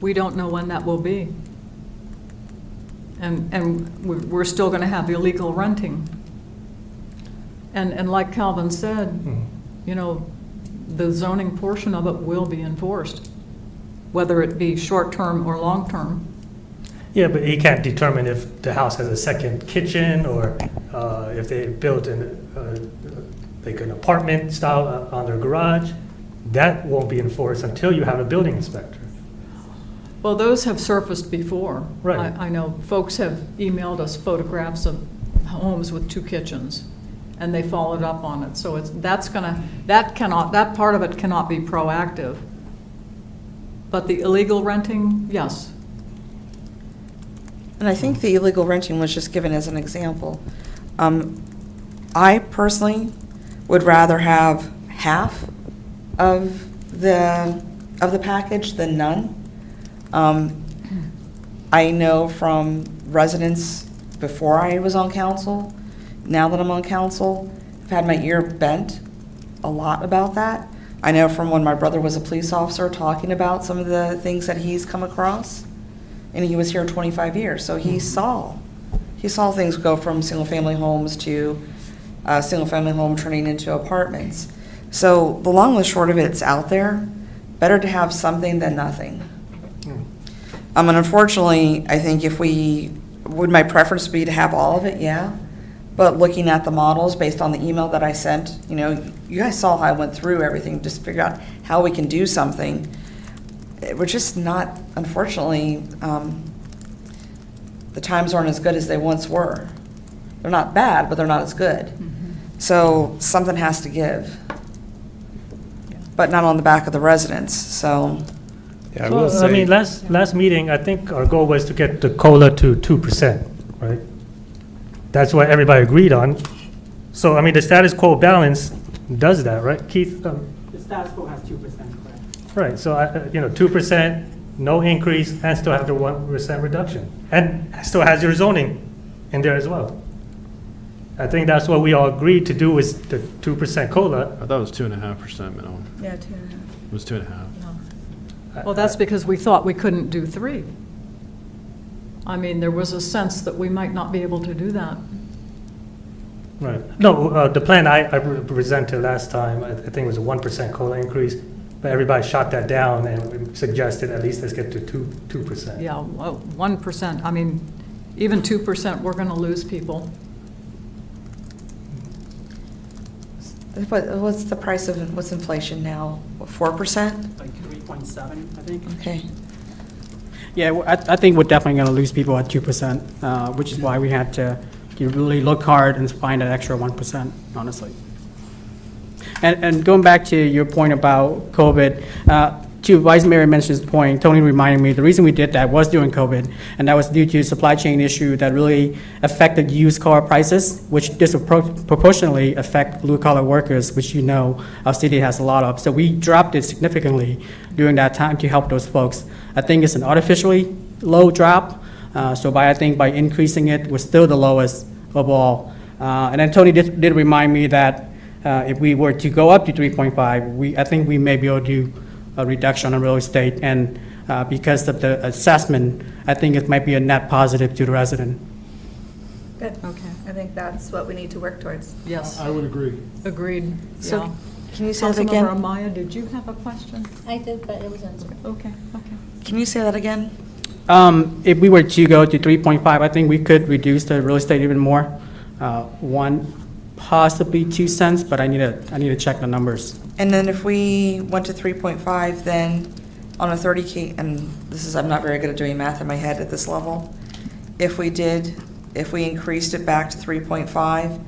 We don't know when that will be. And we're still going to have illegal renting. And like Calvin said, you know, the zoning portion of it will be enforced, whether it be short-term or long-term. Yeah, but he can't determine if the house has a second kitchen or if they built like an apartment style on their garage. That won't be enforced until you have a building inspector. Well, those have surfaced before. Right. I know folks have emailed us photographs of homes with 2 kitchens. and they followed up on it. So that part of it cannot be proactive. But the illegal renting, yes. And I think the illegal renting was just given as an example. I personally would rather have half of the package than none. I know from residents before I was on council, now that I'm on council, I've had my ear bent a lot about that. I know from when my brother was a police officer, talking about some of the things that he's come across, and he was here 25 years, so he saw things go from single-family homes to single-family home turning into apartments. So the long and the short of it, it's out there. Better to have something than nothing. And unfortunately, I think would my preference be to have all of it? Yeah. But looking at the models based on the email that I sent, you guys saw how I went through everything just to figure out how we can do something. We're just not, unfortunately, the times aren't as good as they once were. They're not bad, but they're not as good. So something has to give. But not on the back of the residents, so. Yeah, I will So, I say, mean, last meeting, I think our goal was to get the COLA to 2%, right? That's what everybody agreed on. So, I mean, the status quo balance does that, right, Keith? The status quo has 2%, correct? Right, so, 2%, no increase, and still have the 1% reduction. And still has your zoning in there as well. I think that's what we all agreed to do, is the 2% COLA. I thought it was 2.5% minimum. Yeah, It was 2.5. Well, that's because we thought we couldn't do 3. I mean, there was a sense that we might not be able to do that. Right. No, the plan I presented last time, I think it was a 1% COLA increase, but everybody shot that down and suggested at least let's get to 2%. Yeah, well, 1%, I mean, even 2%, we're going to lose people. What's the price of, what's inflation now? 4%? Like 3.7, I think. Okay. Yeah, I think we're definitely going to lose people at 2%, which is why we had to really look hard and find that extra 1%, honestly. And going back to your point about COVID, to Vice Mayor mentioned his point, Tony reminded me, the reason we did that was during COVID, and that was due to supply chain issue that really affected used car prices, which disproportionately affect blue-collar workers, which our city has a lot of. So we dropped it significantly during that time to help those folks. I think it's an artificially low drop, so I think by increasing it, we're still the lowest of all. And then Tony did remind me that if we were to go up to 3.5, I think we may be able to do a reduction on real estate, and because of the assessment, I think it might be a net positive to the resident. Good. Okay. I think that's what we need to work towards. Yes, I would agree. agreed, So, yeah. Can you say that again? Councilmember Amaya, did you have a question? I did, but it was answered. Okay. Can you say that again? If we were to go to 3.5, I think we could reduce the real estate even more, 1, possibly 2 cents, but I need to check the numbers. And then if we went to 3.5, then on a 30K, and I'm not very good at doing math in my head at this level, if we increased it back to 3.5,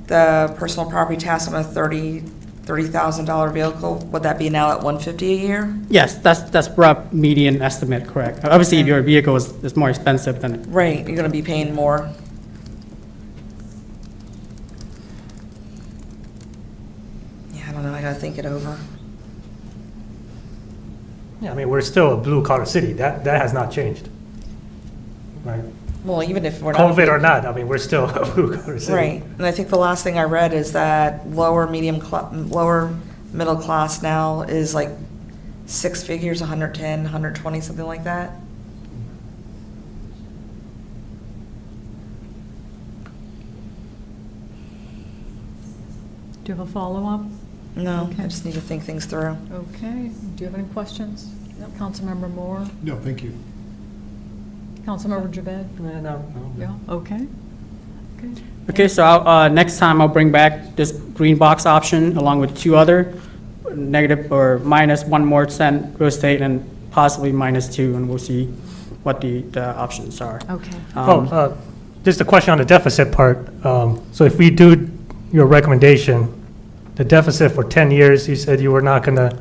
the personal property tax on a $30,000 vehicle, would that be now at $150 a year? Yes, that's rough median estimate, correct. Obviously, if your vehicle is more expensive than, Right, you're gonna be paying more. Yeah, I don't know, I gotta think it over. Yeah, I mean, we're still a blue-collar city. That has not changed. Right? Well, even if we're not. COVID or not, I mean, we're still a blue-collar city. Right, and I think the last thing I read is that lower middle class now is like 6 figures, 110, 120, something like that. Do you have a follow-up? No, Okay. I just need to think things through. Okay, do you have any questions? Councilmember Moore? No, thank you. Councilmember Javed? No. Yeah, okay. okay, so next time I'll bring back this green box option along with 2 other, negative or minus 1 more cent real estate and possibly -2, and we'll see what the options are. Okay. Um, Just a question on the deficit part. So if we do your recommendation, the deficit for 10 years, you said you were not going to,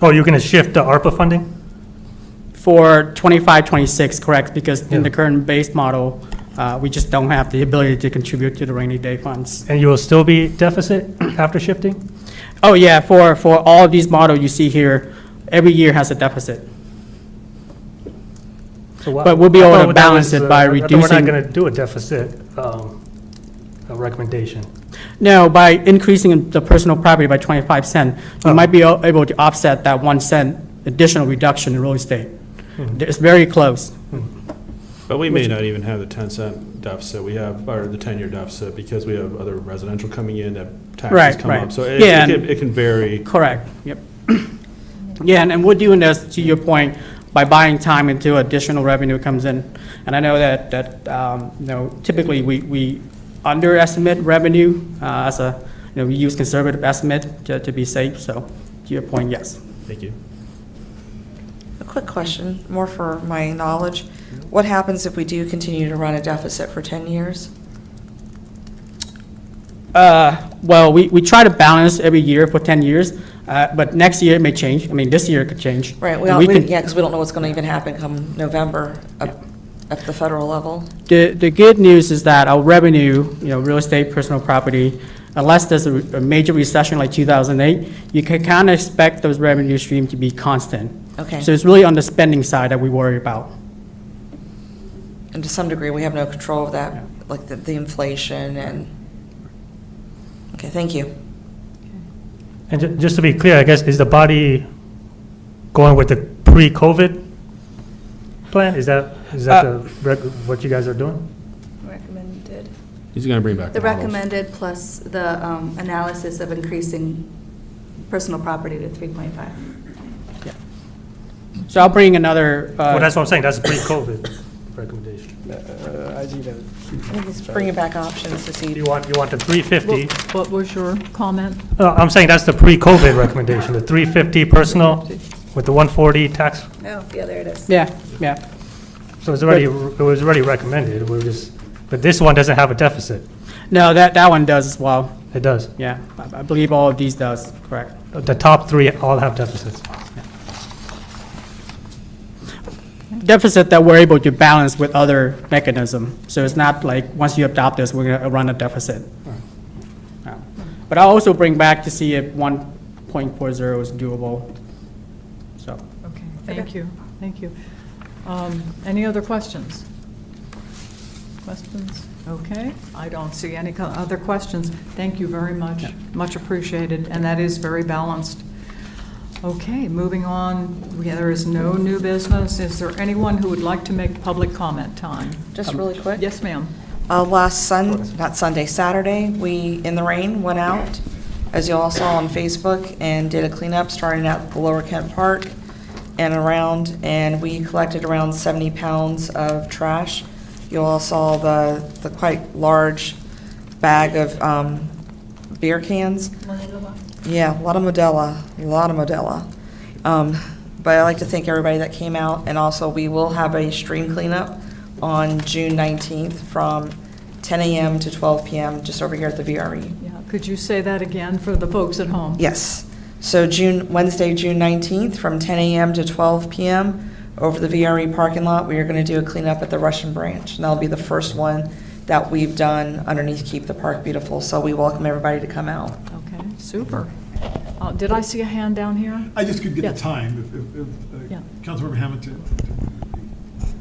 you're going to shift the ARPA funding? For 25, 26, correct, because in the Yeah. current base model, we just don't have the ability to contribute to the rainy day funds. And you will still be deficit after shifting? Oh, yeah, for all of these models you see here, every year has a deficit. So why- But we'll be I able to thought that balance was, it by I thought reducing- We're not going to do a deficit recommendation. No, by increasing the personal property by 25 cents, you Oh. might be able to offset that 1 cent additional reduction in real estate. Hmm. It's very close. But we may not even have the 10-cent deficit, we have, or the 10-year deficit, because we have other residential coming in, that taxes Right, come right. up. So Yeah, and- it can vary. Correct, yep. Yeah, and we're doing this, to your point, by buying time until additional revenue comes in. And I know that typically we underestimate revenue as we use conservative estimate to be safe, so to your point, yes. Thank you. A quick question, more for my knowledge. What happens if we do continue to run a deficit for 10 years? Well, we try to balance every year for 10 years, but next year it may change. I mean, this year it could change. Right, And we can- yeah, because we don't know what's going to even happen come November at the federal level. The good news is that our revenue, real estate, personal property, unless there's a major recession like 2008, you can kind of expect those revenue streams to be constant. Okay. So it's really on the spending side that we worry about. And to some degree, we have no control of that, like the inflation and, okay, thank you. And just to be clear, I guess, is the body going with the pre-COVID plan? Is that what you guys are doing? Recommended. He's going to bring back The the models. recommended plus the analysis of increasing personal property to 3.5. So I'll bring another. Well, that's what I'm saying, that's pre-COVID recommendation. Just bringing back options to see. You want the 350. What was your comment? I'm saying that's the pre-COVID recommendation, the 350 personal with the 140 tax. Oh, yeah, there it is. Yeah. So it was already recommended, but this one doesn't have a deficit. No, that one does as well. It does. Yeah, I believe all of these does, correct. The top three all have deficits. Deficit that we're able to balance with other mechanism. So it's not like, once you adopt this, we're gonna run a deficit. Yeah. But I'll also bring back to see if 1.40 is doable, so. Okay, thank you. Any other questions? Questions? Okay, I don't see any other questions. Thank you very much, much appreciated, and that is very balanced. Okay, moving on, there is no new business. Is there anyone who would like to make public comment time? Just really quick. Yes, ma'am. Saturday, we, in the rain, went out, as you all saw on Facebook, and did a cleanup starting at the Lower Kent Park and around, and we collected around 70 pounds of trash. You all saw the quite large bag of beer cans. Yeah, a lot of Modelo. But I'd like to thank everybody that came out, and also we will have a stream cleanup on June 19th from 10 a.m. to 12 p.m. just over here at the VRE. Yeah, could you say that again for the folks at home? Yes. So Wednesday, June 19th, from 10 a.m. to 12 p.m. over the VRE parking lot, we are going to do a cleanup at the Russian Branch. And that'll be the first one that we've done underneath Keep the Park Beautiful. So we welcome everybody to come out. Okay, super. Did I see a hand down here? I just could get Yes. the time, Yeah. if Councilmember Hamilton.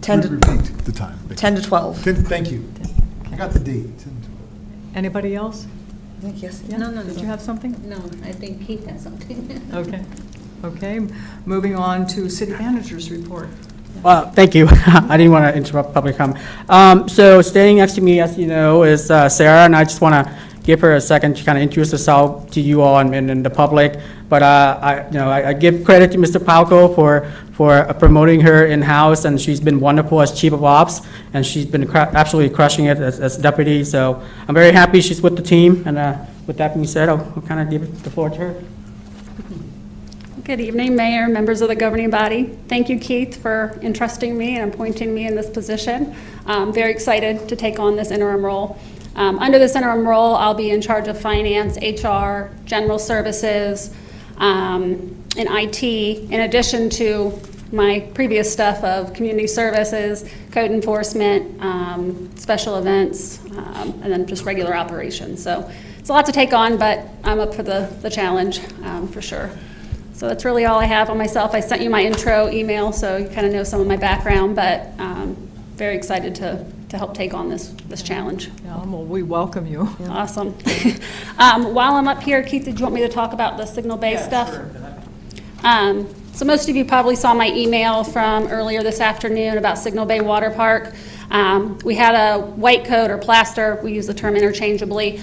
10 to Repeat the time. 10 to 12. Thank you. I got the date. 10 to 12. Anybody else? I think yes. Yeah? Did you have something? No, I think Keith has something. Okay, moving on to city manager's report. Well, thank you. I didn't want to interrupt public comment. So standing next to me, as you know, is Sarah, and I just want to give her a second to kind of introduce herself to you all and the public. But I give credit to Mr. Palco for promoting her in-house, and she's been wonderful as chief of ops, and she's been absolutely crushing it as deputy. So I'm very happy she's with the team, and with that being said, I'll kind of give the floor to her. Good evening, Mayor, members of the governing body. Thank you, Keith, for entrusting me and appointing me in this position. I'm very excited to take on this interim role. Under this interim role, I'll be in charge of finance, HR, general services, and IT, in addition to my previous stuff of community services, code enforcement, special events, and then just regular operations. So it's a lot to take on, but I'm up for the challenge, for sure. So that's really all I have on myself. I sent you my intro email, so you kind of know some of my background, but very excited to help take on this challenge. Yeah, well, we welcome you. Awesome. While I'm up here, Keith, did you want me to talk about the Signal Bay stuff? Sure. So most of you probably saw my email from earlier this afternoon about Signal Bay Water Park. We had a white coat or plaster, we use the term interchangeably,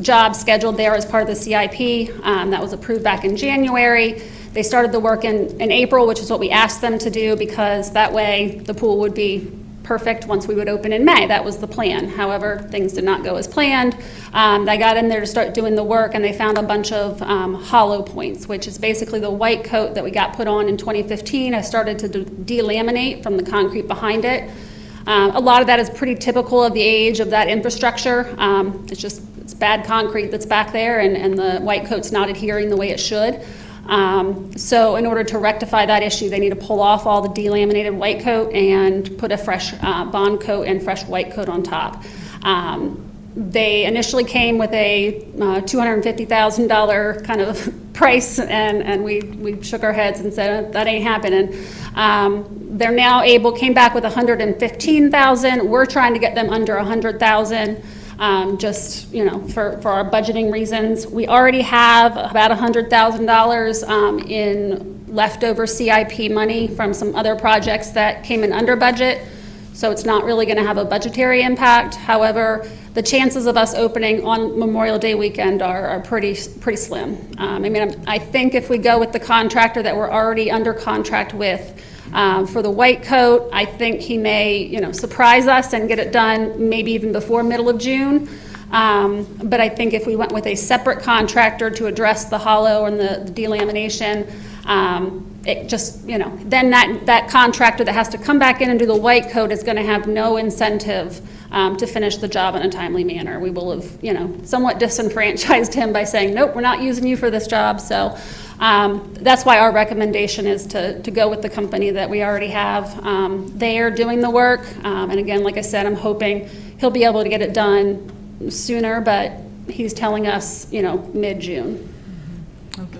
job scheduled there as part of the CIP. That was approved back in January. They started the work in April, which is what we asked them to do, because that way the pool would be perfect once we would open in May. That was the plan. However, things did not go as planned. They got in there to start doing the work, and they found a bunch of hollow points, which is basically the white coat that we got put on in 2015. I started to delaminate from the concrete behind it. A lot of that is pretty typical of the age of that infrastructure. It's bad concrete that's back there, and the white coat's not adhering the way it should. So in order to rectify that issue, they need to pull off all the delaminated white coat and put a fresh bond coat and fresh white coat on top. They initially came with a $250,000 kind of price, and we shook our heads and said, that ain't happening. They're now came back with $115,000. We're trying to get them under $100,000. Just, for our budgeting reasons. We already have about $100,000 in leftover CIP money from some other projects that came in under budget, so it's not really going to have a budgetary impact. However, the chances of us opening on Memorial Day weekend are pretty slim. I think if we go with the contractor that we're already under contract with, for the white coat, I think he may, surprise us and get it done maybe even before middle of June. But I think if we went with a separate contractor to address the hollow and the delamination, it just, then that contractor that has to come back in and do the white coat is going to have no incentive to finish the job in a timely manner. We will have, somewhat disenfranchised him by saying, nope, we're not using you for this job. So that's why our recommendation is to go with the company that we already have there doing the work. And again, like I said, I'm hoping he'll be able to get it done sooner, but he's telling us, mid-June. Okay.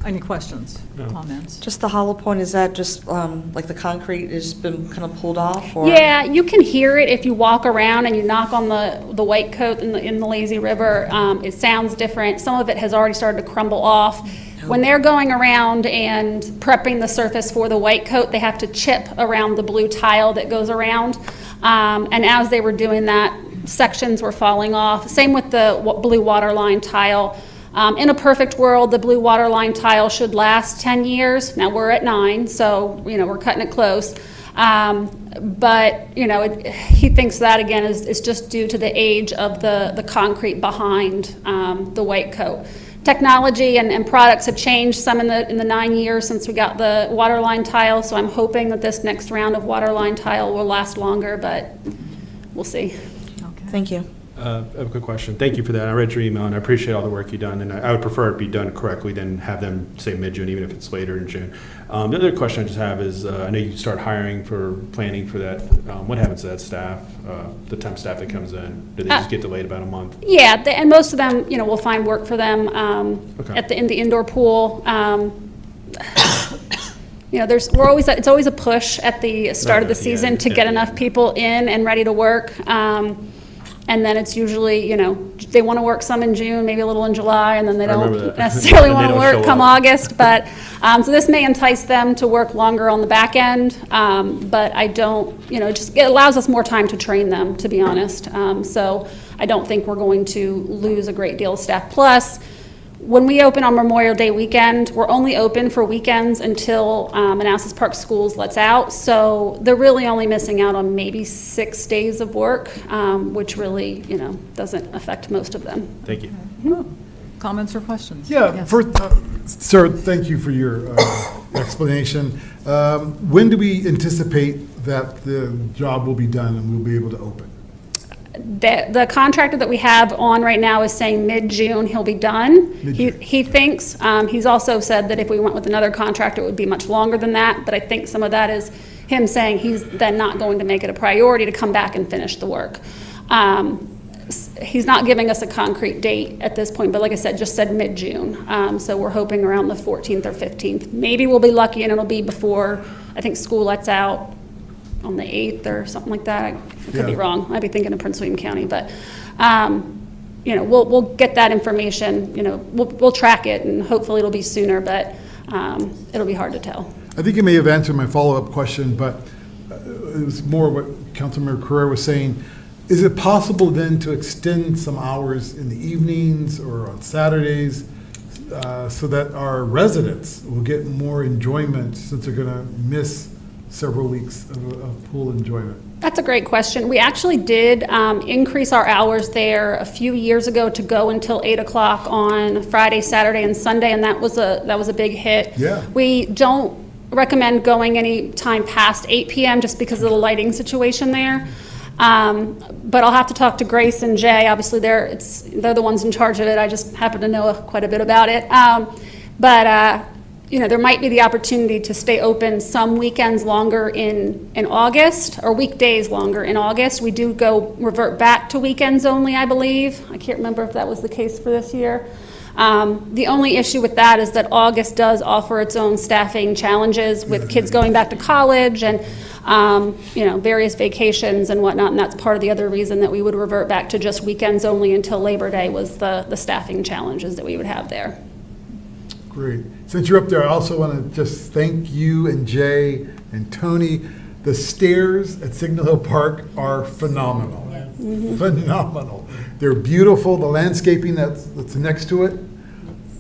Any questions, comments? Just the hollow point, is that just like the concrete has been kind of pulled off? Or? Yeah, you can hear it if you walk around and you knock on the white coat in the lazy river. It sounds different. Some of it has already started to crumble off. When they're going around and prepping the surface for the white coat, they have to chip around the blue tile that goes around. And as they were doing that, sections were falling off. Same with the blue water line tile. In a perfect world, the blue water line tile should last 10 years. Now we're at 9, so we're cutting it close. But he thinks that again is just due to the age of the concrete behind the white coat. Technology and products have changed some in the 9 years since we got the water line tile. So I'm hoping that this next round of water line tile will last longer, but we'll see. Okay. Thank you. I have a quick question. Thank you for that. I read your email, and I appreciate all the work you've done, and I would prefer it be done correctly than have them say mid-June, even if it's later in June. The other question I just have is, I know you start hiring for planning for that. What happens to that staff, the temp staff that comes in? Do they just get delayed about a month? Yeah, and most of them, we'll find work for them Okay. in the indoor pool. It's always a push at the start of the season to get enough people in and ready to work. And then it's usually, they want to work some in June, maybe a little in July, and then they remember don't that. necessarily And they want to don't work show come up. August. But, so this may entice them to work longer on the back end, but I don't, it allows us more time to train them, to be honest. So I don't think we're going to lose a great deal of staff. Plus, when we open on Memorial Day weekend, we're only open for weekends until Manassas Park Schools lets out. So they're really only missing out on maybe 6 days of work, which really, doesn't affect most of them. Thank you. Comments or questions? Yeah, Yes. first, sir, thank you for your explanation. When do we anticipate that the job will be done and we'll be able to open? The contractor that we have on right now is saying mid-June he'll be done. He thinks, he's also said that if we went with another contractor, it would be much longer than that, but I think some of that is him saying he's then not going to make it a priority to come back and finish the work. He's not giving us a concrete date at this point, but like I said, just said mid-June. So we're hoping around the 14th or 15th. Maybe we'll be lucky and it'll be before, I think school lets out on the 8th or something like that. I could be Yeah. wrong. I'd be thinking of Prince William County, but, you know, we'll get that information, you know, we'll track it and hopefully it'll be sooner, but it'll be hard to tell. I think you may have answered my follow-up question, but it was more what Councilmember Carrera was saying. Is it possible then to extend some hours in the evenings or on Saturdays so that our residents will get more enjoyment since they're going to miss several weeks of pool enjoyment? That's a great question. We actually did increase our hours there a few years ago to go until 8 o'clock on Friday, Saturday, and Sunday, and that was a big hit. Yeah. We don't recommend going any time past 8 p.m. just because of the lighting situation there. But I'll have to talk to Grace and Jay. Obviously, they're the ones in charge of it. I just happen to know quite a bit about it. You know, there might be the opportunity to stay open some weekends longer in August, or weekdays longer in August. We do revert back to weekends only, I believe. I can't remember if that was the case for this year. The only issue with that is that August does offer its own staffing challenges with kids going back to college and, you know, various vacations and whatnot, and that's part of the other reason that we would revert back to just weekends only until Labor Day was the staffing challenges that we would have there. Great. Since you're up there, I also want to just thank you and Jay and Tony. The stairs at Signal Hill Park are phenomenal. Phenomenal. They're beautiful. The landscaping that's next to it,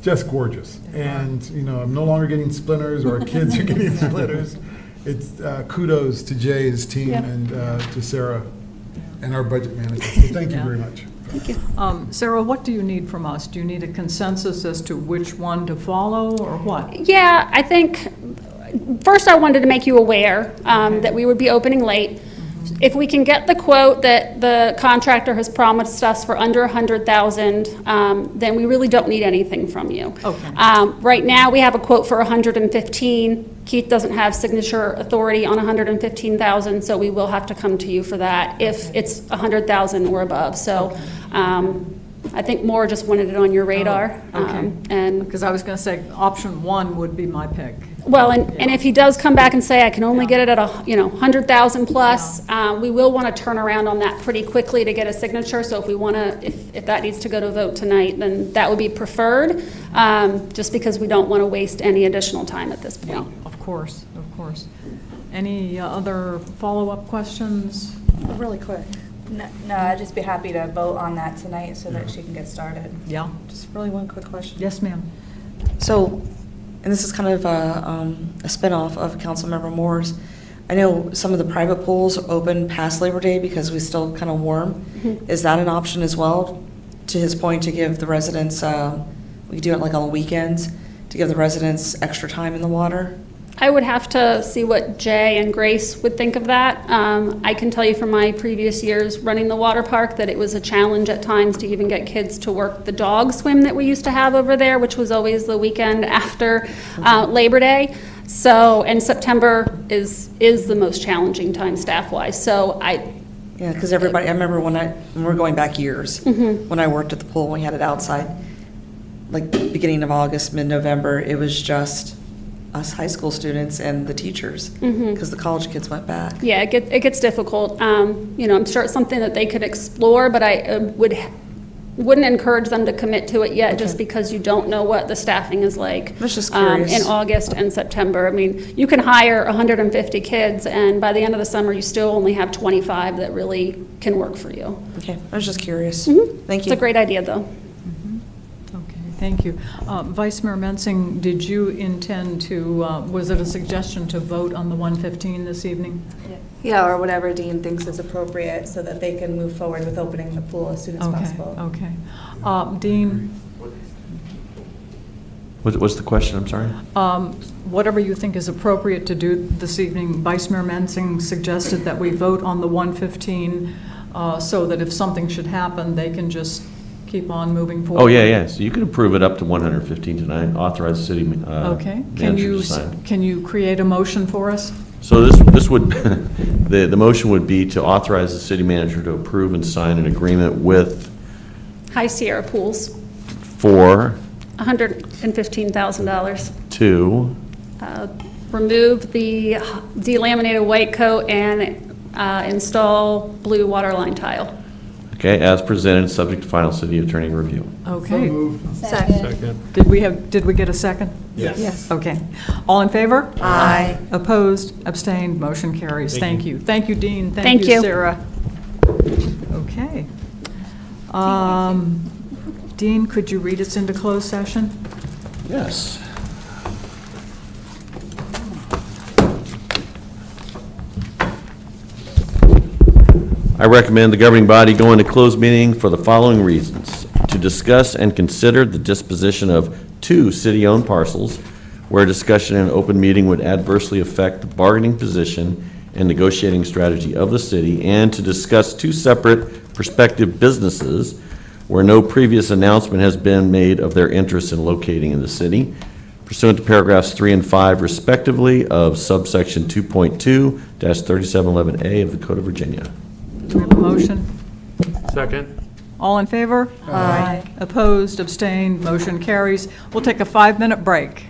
just gorgeous. And, you know, I'm no longer getting splinters, or our kids are getting splinters. It's kudos to Jay, his team, Yeah. and to Sarah and our budget manager. So thank you very much. Sarah, what do you need from us? Do you need a consensus as to which one to follow, or what? Yeah, I think, first I wanted to make you aware that we would be opening late. If we can get the quote that the contractor has promised us for under 100,000, then we really don't need anything from you. Okay. Right now, we have a quote for 115. Keith doesn't have signature authority on 115,000, so we will have to come to you for that if it's 100,000 or above. So I think Maura just wanted it on your radar. Okay. And Because I was going to say, option one would be my pick. well, and if he does come back and say, I can only get it at 100,000 plus, we will want to turn around on that pretty quickly to get a signature. So if we want to, if that needs to go to a vote tonight, then that would be preferred, just because we don't want to waste any additional time at this Yeah, point. of course, of course. Any other follow-up questions? Really quick. No, I'd just be happy to vote on that tonight so that she can get started. Yeah. Just really one quick question. Yes, ma'am. So, and this is kind of a spinoff of Councilmember Moore's. I know some of the private pools open past Labor Day because we still kind of warm. Is that an option as well? To his point, to give the residents, we could do it like on the weekends, to give the residents extra time in the water? I would have to see what Jay and Grace would think of that. I can tell you from my previous years running the water park that it was a challenge at times to even get kids to work the dog swim that we used to have over there, which was always the weekend after Labor Day. So, and September is the most challenging time staff-wise. So Yeah, because everybody, I remember when we're going back years, when I worked at the pool, we had it outside, like beginning of August, mid-November, it was just us high school students and the teachers, because the college kids went back. yeah, it gets difficult. You know, I'm sure it's something that they could explore, but I wouldn't encourage them to commit to it yet, just because you don't know what the staffing is like I was just curious. in August and September. I mean, you can hire 150 kids, and by the end of the summer, you still only have 25 that really can work for you. Okay, I was just curious. Mm-hmm. Thank It's you. a great idea, though. Okay, thank you. Vice Mayor Mensing, did you intend to, was it a suggestion to vote on the 115 this evening? Yeah, or whatever Dean thinks is appropriate so that they can move forward with opening the pool as soon as Okay, possible. okay. Dean, What's the question? I'm sorry. whatever you think is appropriate to do this evening, Vice Mayor Mensing suggested that we vote on the 115 so that if something should happen, they can just keep on moving forward. Oh, yeah, so you can approve it up to 115 tonight, authorize the city Okay. manager to sign. Can you create a motion for us? So this would, the motion would be to authorize the city manager to approve and sign an agreement with, High Sierra Pools, for, $115,000. to, Remove the delaminated white coat and install blue water line tile. okay, as presented, subject to final city attorney review. Okay. Second. Did we get a second? Yes. Okay. All in favor? Aye. Opposed, abstained, motion carries. Thank you. Thank you, Dean. Thank you. Sarah. Okay. Dean, could you read us into closed session? Yes. I recommend the governing body go into closed meeting for the following reasons: to discuss and consider the disposition of 2 city-owned parcels where discussion in an open meeting would adversely affect the bargaining position and negotiating strategy of the city, and to discuss 2 separate prospective businesses where no previous announcement has been made of their interest in locating in the city, pursuant to paragraphs 3 and 5 respectively of subsection 2.2-3711A of the Code of Virginia. Do we have a motion? Second. All in favor? Aye. Opposed, abstained, motion carries. We'll take a 5-minute break.